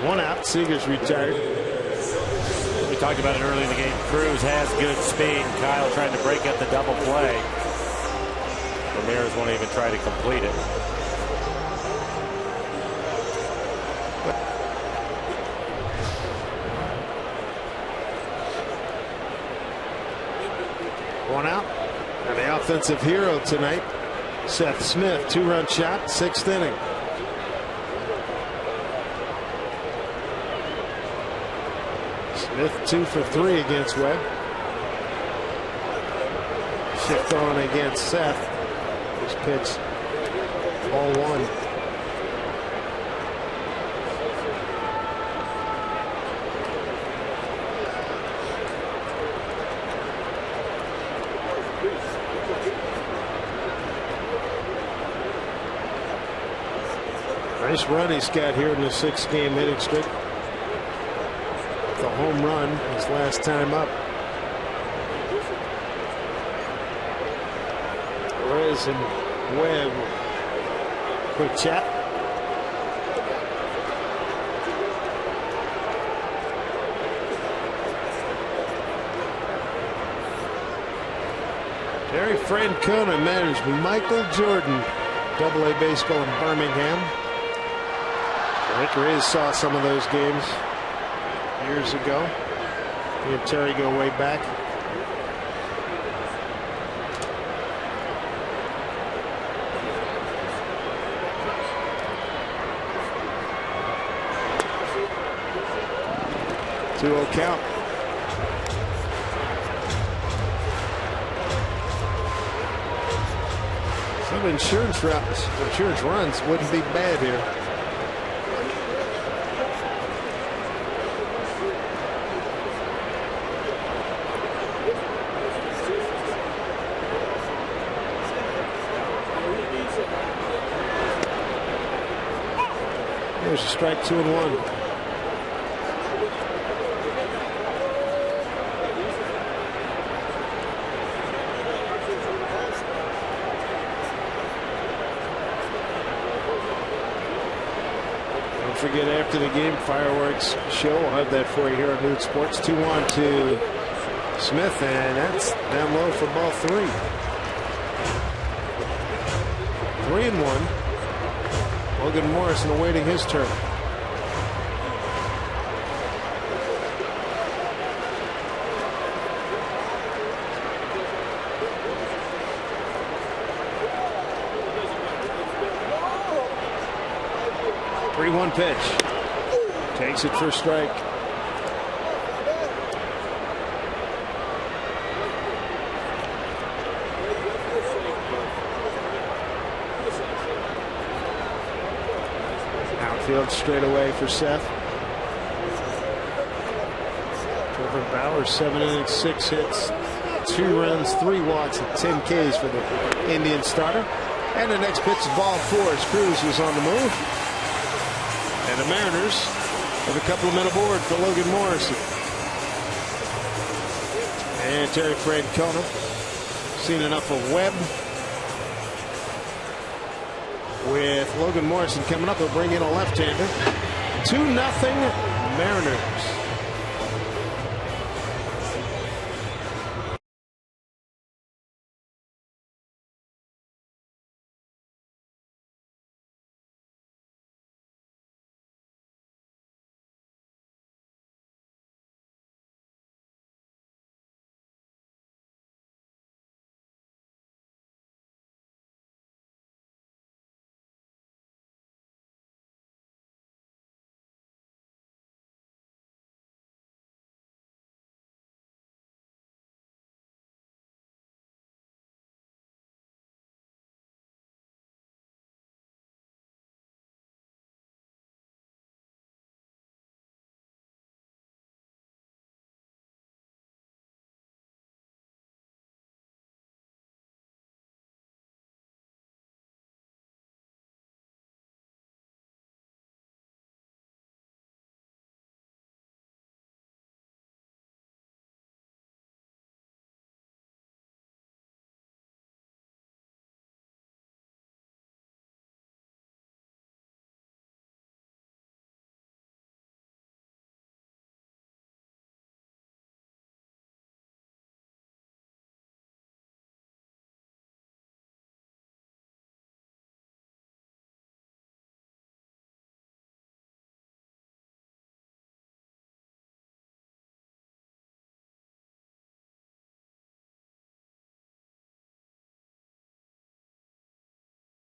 One out. Seager's retired. We talked about it early in the game. Cruz has good speed. Kyle trying to break up the double play. Ramirez won't even try to complete it. One out. And the offensive hero tonight, Seth Smith, 2-run shot, 6th inning. Smith 2 for 3 against Webb. Shift on against Seth. This pitch, ball 1. Nice run he's got here in the 6-game hitting streak. The home run his last time up. Perez and Webb. Quick chat. Terry Francona managed Michael Jordan, Double-A baseball in Birmingham. Rick Reyes saw some of those games years ago. He and Terry go way back. Two-0 count. Some insurance runs wouldn't be bad here. There's a strike, 2-1. Don't forget, after the game, fireworks show. We'll have that for you here on Nude Sports. 2-1 to Smith, and that's down low for ball 3. 3-1. Logan Morrison awaiting his turn. Three-one pitch. Takes it for strike. Outfield straight away for Seth. Trevor Bauer, 7 innings, 6 hits, 2 runs, 3 walks, and 10 Ks for the Indian starter. And the next pitch is ball 4 as Cruz is on the move. And the Mariners have a couple of men aboard for Logan Morrison. And Terry Francona. Seen enough of Webb. With Logan Morrison coming up, he'll bring in a left-hander. 2-0 Mariners.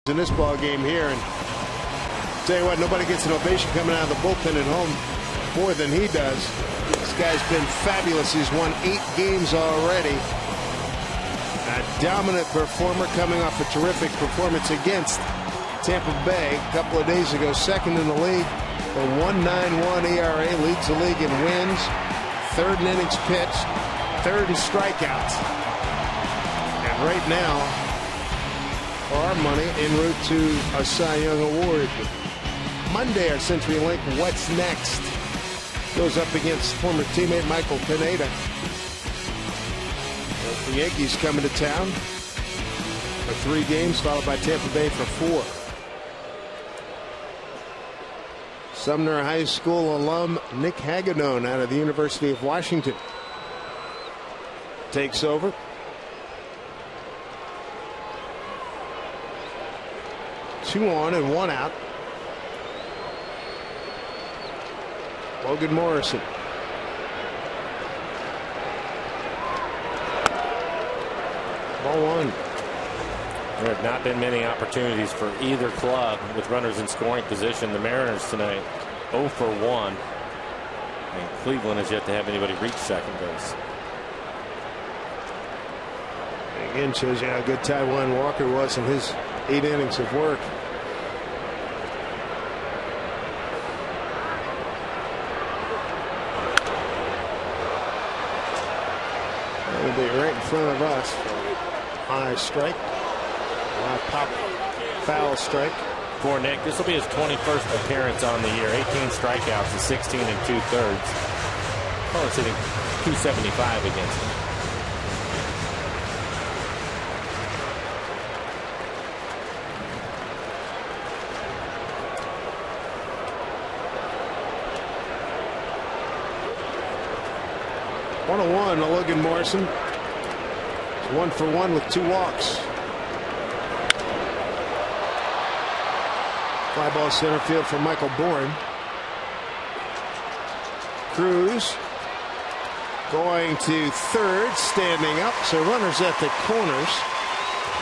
in this ball game here, and tell you what, nobody gets an ovation coming out of the bullpen at home more than he does. This guy's been fabulous. He's won 8 games already. A dominant performer coming off a terrific performance against Tampa Bay a couple of days ago. Second in the league, a 1.91 ERA, leads the league in wins, third in innings pitched, third in strikeouts. And right now, for our money, en route to a Cy Young Award. Monday, our CenturyLink What's Next goes up against former teammate Michael Pineda. The Yankees coming to town for 3 games, followed by Tampa Bay for 4. Sumner High School alum Nick Hagedorn out of the University of Washington takes over. Two on and 1 out. Logan Morrison. Ball 1. There have not been many opportunities for either club with runners in scoring position. The Mariners tonight 0 for 1. And Cleveland has yet to have anybody reach second base. Again, shows you how good Taijuan Walker was in his 8 innings of work. It'll be right in front of us. High strike. Pop foul strike. For Nick, this will be his 21st appearance on the year. 18 strikeouts and 16 2/3. Oh, it's hitting .275 against him. One to Logan Morrison. It's 1 for 1 with 2 walks. Fly ball center field for Michael Bourne. Cruz going to third, standing up. So runners at the corners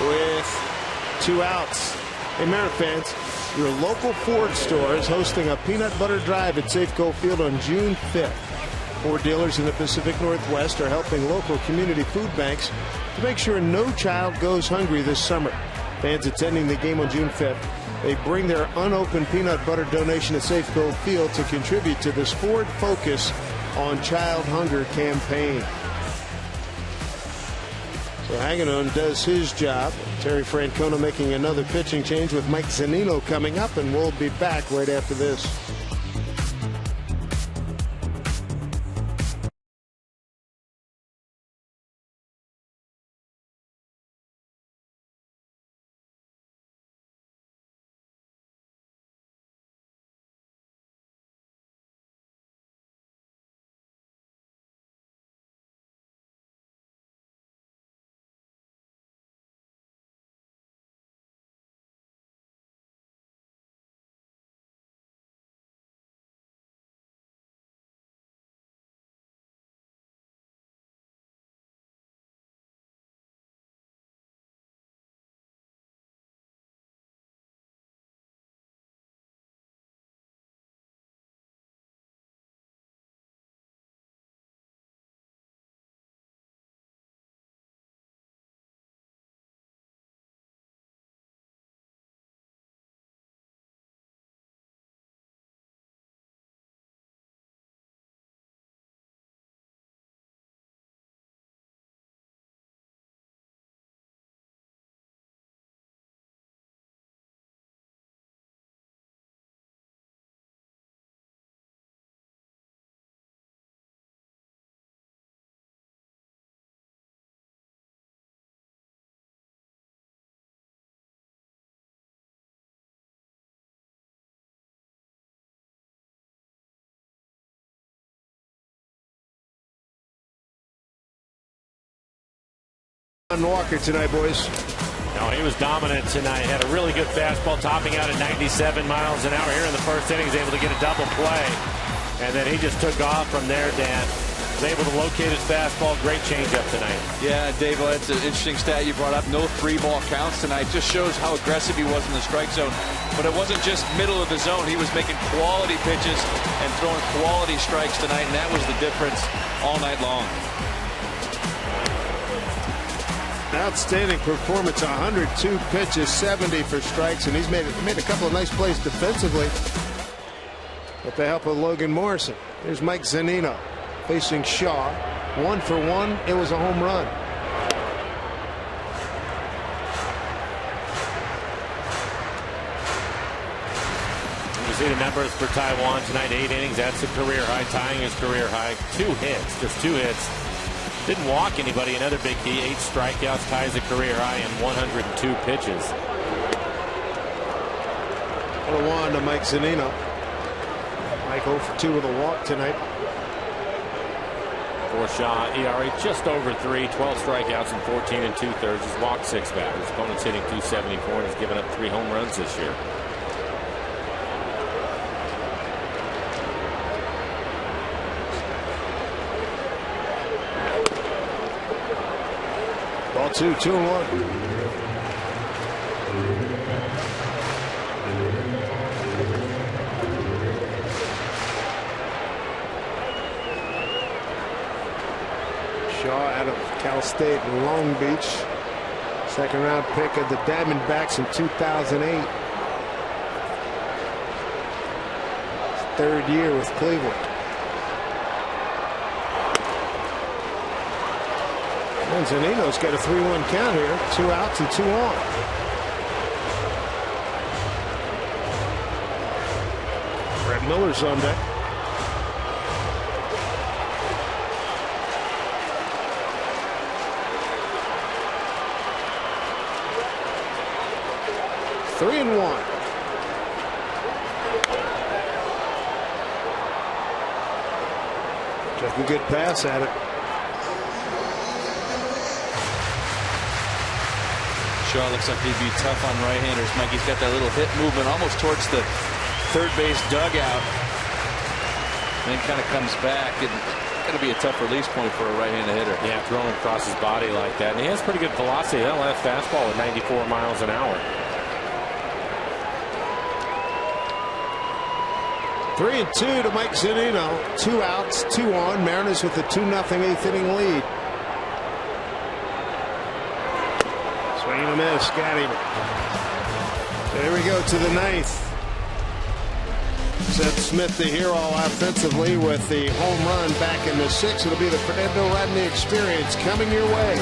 with 2 outs. Hey, Mariner fans, your local Ford store is hosting a peanut butter drive at Safeco Field on June 5th. Ford dealers in the Pacific Northwest are helping local community food banks to make sure no child goes hungry this summer. Fans attending the game on June 5th, they bring their unopened peanut butter donation to Safeco Field to contribute to this Ford Focus on Child Hunger campaign. So Hagedorn does his job. Terry Francona making another pitching change with Mike Zunino coming up, and we'll be back right after this. Walker tonight, boys. No, he was dominant tonight. Had a really good fastball, topping out at 97 miles an hour here in the first inning. He was able to get a double play, and then he just took off from there, Dan. Was able to locate his fastball. Great changeup tonight. Yeah, Dave, that's an interesting stat you brought up. No 3-ball counts tonight. Just shows how aggressive he was in the strike zone. But it wasn't just middle of the zone. He was making quality pitches and throwing quality strikes tonight, and that was the difference all night long. Outstanding performance. 102 pitches, 70 for strikes, and he's made a couple of nice plays defensively with the help of Logan Morrison. Here's Mike Zunino facing Shaw. 1 for 1. It was a home run. You see the numbers for Taijuan tonight. 8 innings. That's a career high, tying his career high. 2 hits, just 2 hits. Didn't walk anybody. Another big key. 8 strikeouts, ties a career high in 102 pitches. 1-1 to Mike Zunino. Mike 0 for 2 with a walk tonight. For Shaw, ERA just over 3, 12 strikeouts and 14 2/3. He's walked 6 batters. Opponent's hitting .274 and has given up 3 home runs this year. Ball 2, 2-1. Shaw out of Cal State in Long Beach. Second round pick of the Diamondbacks in 2008. Third year with Cleveland. Zunino's got a 3-1 count here. 2 outs and 2 on. Brett Miller's on deck. Three and 1. Took a good pass at it. Shaw looks like he'd be tough on right-handers. Mikey's got that little hip movement almost towards the third base dugout. And then kind of comes back. And going to be a tough release point for a right-handed hitter. Yeah, throwing across his body like that. And he has pretty good velocity. That last fastball at 94 miles an hour. 3 and 2 to Mike Zunino. 2 outs, 2 on. Mariners with a 2-0 8th inning lead. Swing and a miss. Got him. There we go to the 9th. Seth Smith, the hero offensively with the home run back in the 6th. It'll be the Fernando Rodney experience coming your way.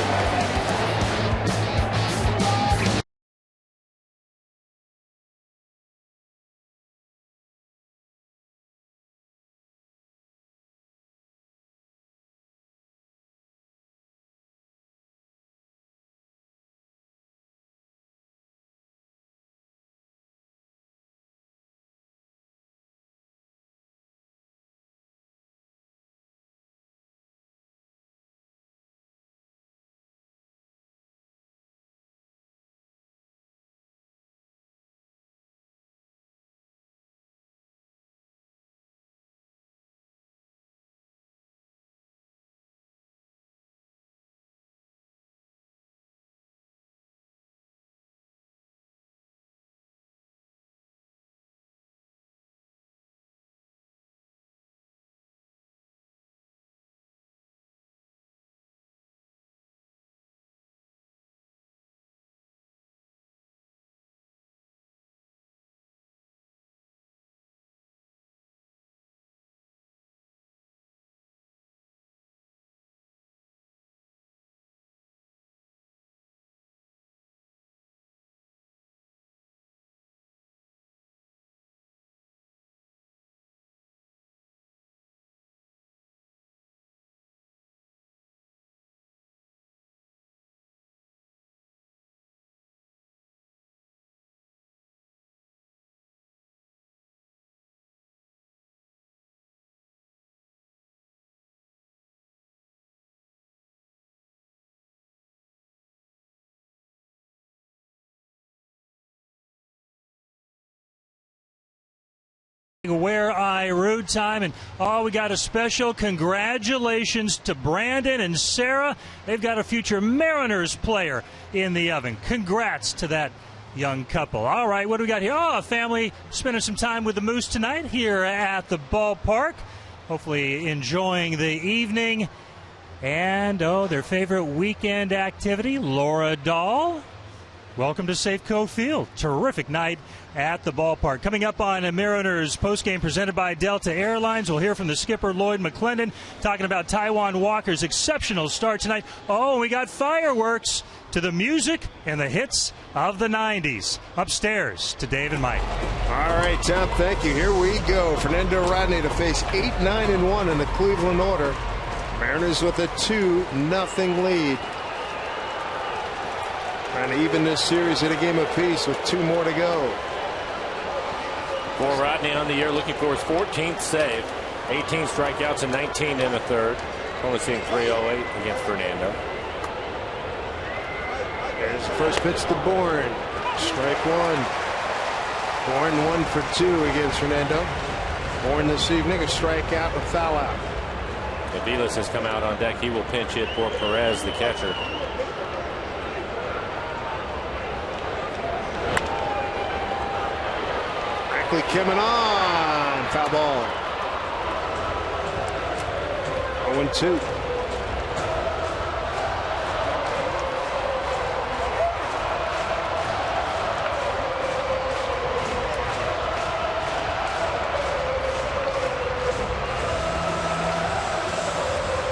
Where I root afternoon time. And, we got a special congratulations to Brandon and Sarah. They've got a future Mariners player in the oven. Congrats to that young couple. All right, what do we got here? A family spending some time with the Moose tonight here at the ballpark. Hopefully enjoying the evening. And, their favorite weekend activity, Laura Dahl. Welcome to Safeco Field. Terrific night at the ballpark. Coming up on a Mariners postgame presented by Delta Airlines, we'll hear from the skipper, Lloyd McClendon, talking about Taijuan Walker's exceptional start tonight. We got fireworks to the music and the hits of the 90s. Upstairs to Dave and Mike. All right, Tom, thank you. Here we go. Fernando Rodney to face 8-9-1 in the Cleveland order. Mariners with a 2-0 lead. Trying to even this series at a game apiece with 2 more to go. For Rodney on the year, looking for his 14th save. 18 strikeouts and 19 in the third. Only seeing 308 against Fernando. There's the first pitch to Bourne. Strike one. Bourne 1 for 2 against Fernando. Bourne this evening a strikeout and a foul out. Aviles has come out on deck. He will pinch hit for Perez, the catcher. Coming on. Foul ball. 0-2.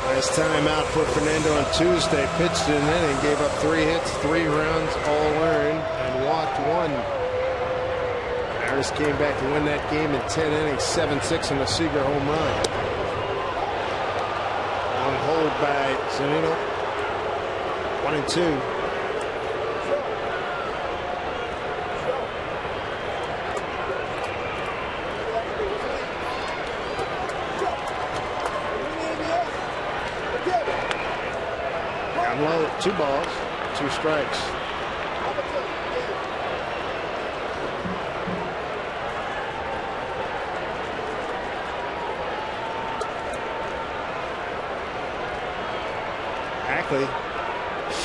Last time out for Fernando on Tuesday. Pitched an inning, gave up 3 hits, 3 runs, all earned, and walked 1. Mariners came back to win that game in 10 innings, 7-6 on the Seager home run. On hold by Zunino. 1-2. Down low, 2 balls, 2 strikes.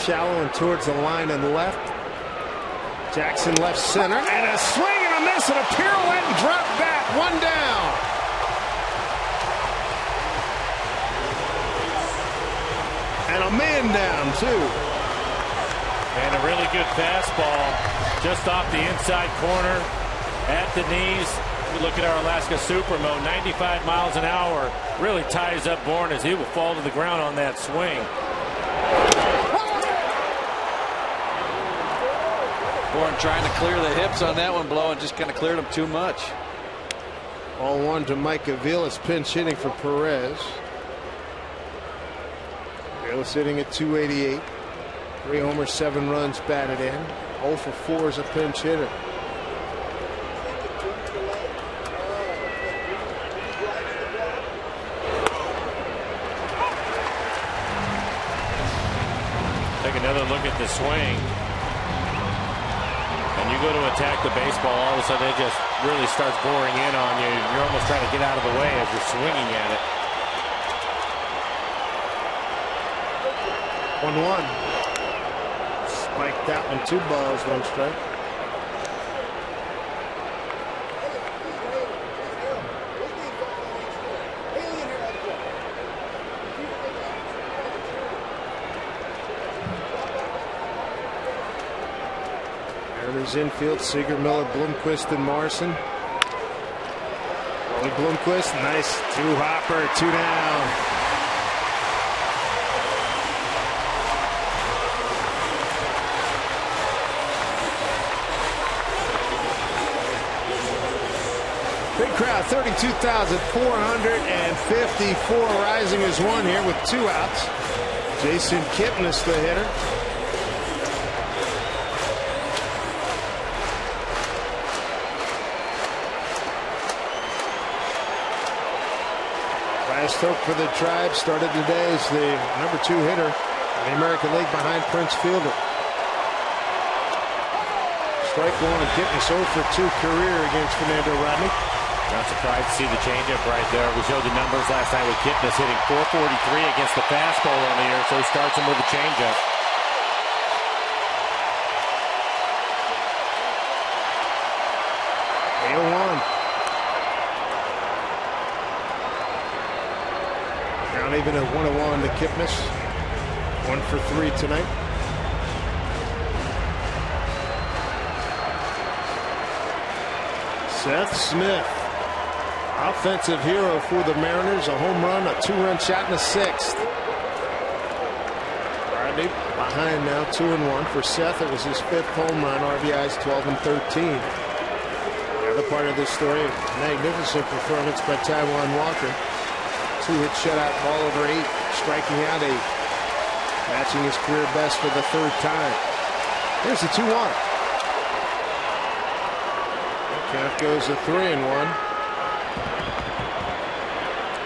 Shallow and towards the line and left. Jackson left center and a swing and a miss and a pirouette and drop back. 1 down. And a man down too. And a really good fastball just off the inside corner at the knees. We look at our Alaska Supermo, 95 miles an hour. Really ties up Bourne as he will fall to the ground on that swing. Bourne trying to clear the hips on that one, Blow, and just kind of cleared him too much. 0-1 to Mike Aviles, pinch hitting for Perez. Aviles hitting at 288. 3 homers, 7 runs batted in. 0 for 4 as a pinch hitter. Take another look at the swing. And you go to attack the baseball, all of a sudden it just really starts boring in on you. You're almost trying to get out of the way as you're swinging at it. 1-1. Spiked that one, 2 balls, 1 strike. Mariners infield, Seager, Miller, Blomquist, and Morrison. Only Blomquist, nice 2-hopper, 2 down. Big crowd, 32,454. Rising as one here with 2 outs. Jason Kipnis, the hitter. Last hope for the Tribe started today as the number 2 hitter in the American League behind Prince Fielder. Strike 1 and Kipnis 0 for 2 career against Fernando Rodney. Not surprised to see the changeup right there. We showed the numbers last night with Kipnis hitting .443 against the fastball on the year, so he starts him with a changeup. Not even a 1-1 to Kipnis. 1 for 3 tonight. Seth Smith, offensive hero for the Mariners. A home run, a 2-run shot in the 6th. Rodney behind now, 2-1 for Seth. It was his 5th home run. RBIs 12 and 13. The other part of this story, magnificent performance by Taijuan Walker. 2-hit shutout, ball over 8, striking out 8, matching his career best for the 3rd time. Here's the 2-1. Count goes to 3-1.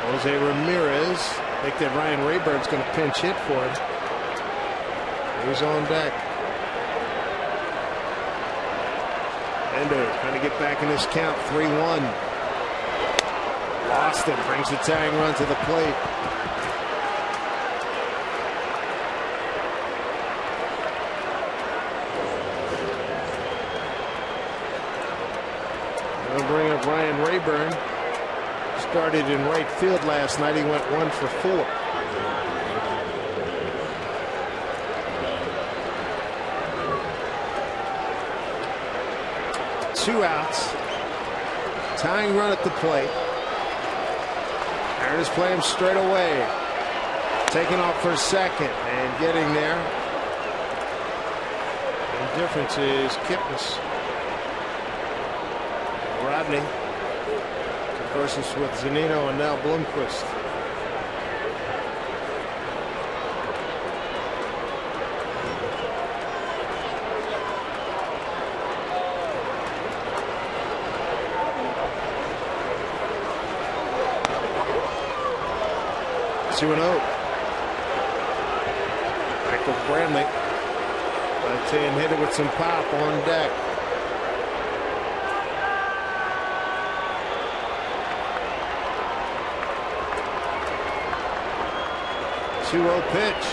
Jose Ramirez. I think that Ryan Rayburn's going to pinch hit for him. He's on deck. Ender trying to get back in this count. 3-1. Austin brings the tying run to the plate. They'll bring up Ryan Rayburn. Started in right field last night. He went 1 for 4. Two outs. Tying run at the plate. Mariners play him straight away. Taking off for second and getting there. The difference is Kipnis. Rodney versus with Zunino and now Bloomquist. Two and 0. Michael Brantley. Left-hand hitter with some pop on deck. 2-0 pitch.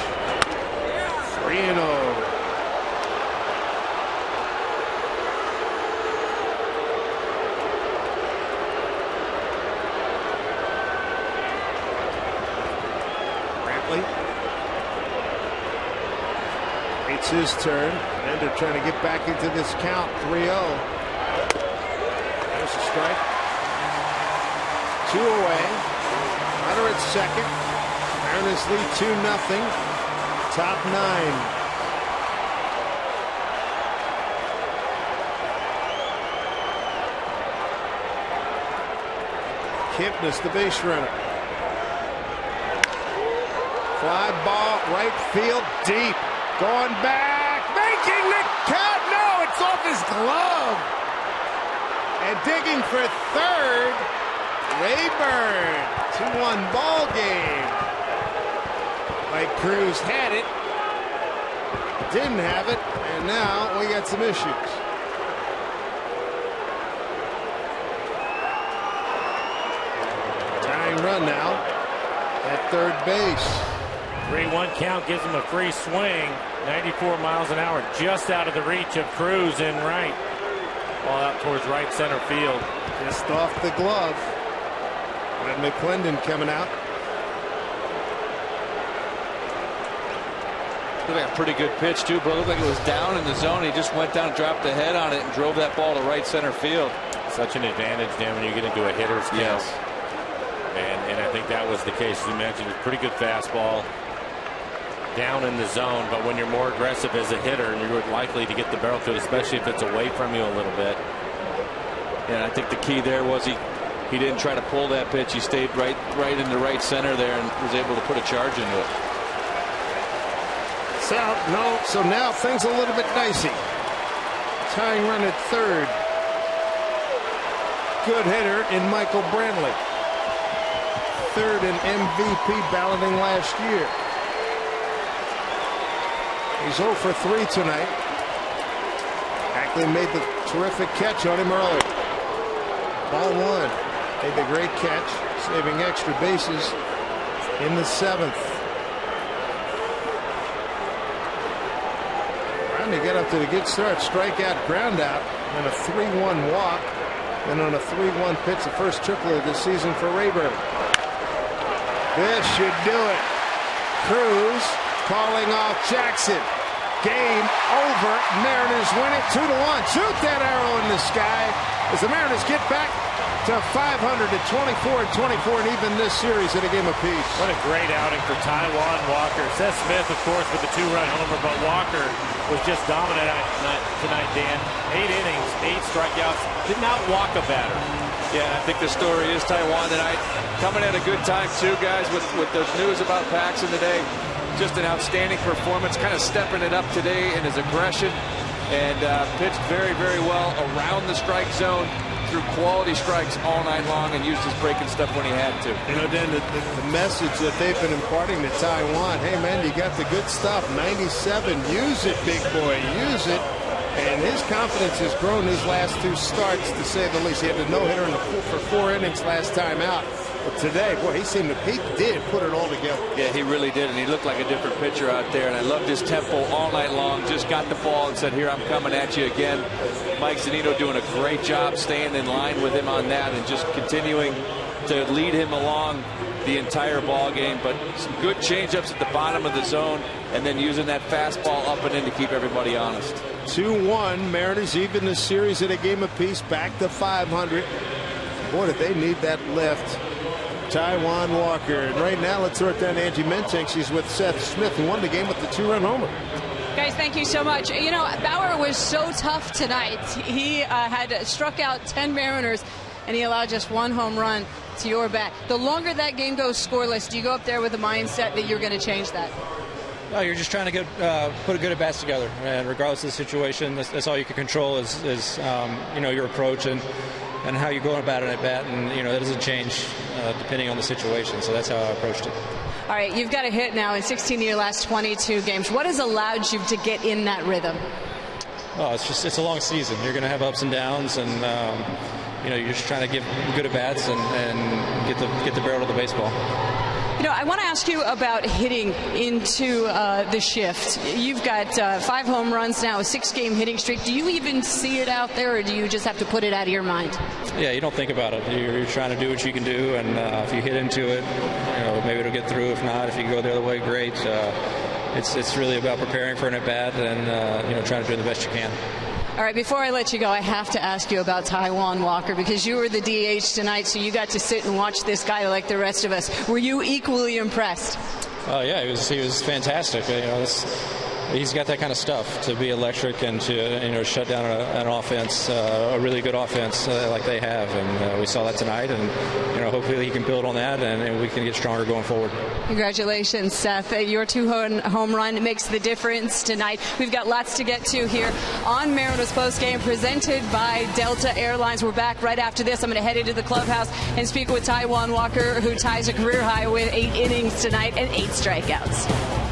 3-0. It's his turn. Ender trying to get back into this count. 3-0. There's a strike. 2 away. Runner at second. Mariners lead 2-0. Top 9. Kipnis, the base runner. Fly ball, right field, deep. Going back, making the cut. No, it's off his glove. And digging for third, Rayburn. 2-1 ball game. Mike Cruz had it, didn't have it, and now we got some issues. Tying run now at third base. 3-1 count gives him a free swing. 94 miles an hour, just out of the reach of Cruz in right. Ball out towards right center field. Just off the glove. Red McClendon coming out. Looked like a pretty good pitch too, but it looked like it was down in the zone. He just went down, dropped the head on it, and drove that ball to right center field. Such an advantage, Dan, when you get into a hitter's count. Yes. And I think that was the case. You mentioned a pretty good fastball down in the zone, but when you're more aggressive as a hitter, and you're likely to get the barrel to it, especially if it's away from you a little bit. And I think the key there was he didn't try to pull that pitch. He stayed right into right center there and was able to put a charge into it. So now things a little bit dicey. Tying run at third. Good hitter in Michael Brantley. Third in MVP balloting last year. He's 0 for 3 tonight. Ackley made the terrific catch on him early. Ball 1. made the great catch, saving extra bases in the 7th. Trying to get up to the good start, strikeout, ground out, and a 3-1 walk. And on a 3-1 pitch, the first triple of the season for Rayburn. This should do it. Cruz calling off Jackson. Game over. Mariners win it 2-1. Shoot that arrow in the sky as the Mariners get back to 500 at 24-24 and even this series at a game apiece. What a great outing for Taijuan Walker. Seth Smith, of course, with the 2-run homer, but Walker was just dominant tonight, Dan. 8 innings, 8 strikeouts, did not walk a batter. Yeah, I think the story is Taijuan tonight coming at a good time too, guys, with the news about Paxton today. Just an outstanding performance, kind of stepping it up today in his aggression, and pitched very, very well around the strike zone through quality strikes all night long and used his breaking stuff when he had to. You know, Dan, the message that they've been imparting to Taijuan, hey, man, you got the good stuff. 97, use it, big boy, use it. And his confidence has grown his last 2 starts, to say the least. He had a no-hitter for 4 innings last time out. But today, boy, he did put it all together. Yeah, he really did, and he looked like a different pitcher out there, and I loved his tempo all night long. Just got the ball and said, here, I'm coming at you again. Mike Zunino doing a great job staying in line with him on that and just continuing to lead him along the entire ball game. But some good changeups at the bottom of the zone, and then using that fastball up and in to keep everybody honest. 2-1, Mariners even the series at a game apiece, back to 500. Boy, did they need that lift. Taijuan Walker. And right now, let's throw it down to Angie Mentink. She's with Seth Smith, who won the game with the 2-run homer. Guys, thank you so much. You know, Bauer was so tough tonight. He had struck out 10 Mariners, and he allowed just 1 home run to your bat. The longer that game goes scoreless, do you go up there with the mindset that you're going to change that? No, you're just trying to put a good at-bats together, and regardless of the situation, that's all you can control is you know, your approach and how you go about an at-bat, and you know, that doesn't change depending on the situation. So that's how I approached it. All right, you've got a hit now in 16 of your last 22 games. What has allowed you to get in that rhythm? Oh, it's a long season. You're going to have ups and downs, and you know, you're just trying to give good at-bats and get the barrel of the baseball. You know, I want to ask you about hitting into the shift. You've got 5 home runs now, a 6-game hitting streak. Do you even see it out there, or do you just have to put it out of your mind? Yeah, you don't think about it. You're trying to do what you can do, and if you hit into it, you know, maybe it'll get through. If not, if you go the other way, great. It's really about preparing for an at-bat and you know, trying to do the best you can. All right, before I let you go, I have to ask you about Taijuan Walker, because you were the DH tonight, so you got to sit and watch this guy like the rest of us. Were you equally impressed? Yeah, he was fantastic. You know, he's got that kind of stuff to be electric and to, you know, shut down an offense, a really good offense like they have, and we saw that tonight. And you know, hopefully he can build on that, and we can get stronger going forward. Congratulations, Seth. Your 2-home run makes the difference tonight. We've got lots to get to here on Mariners Postgame, presented by Delta Airlines. We're back right after this. I'm going to head into the clubhouse and speak with Taijuan Walker, who ties a career high with 8 innings tonight and 8 strikeouts.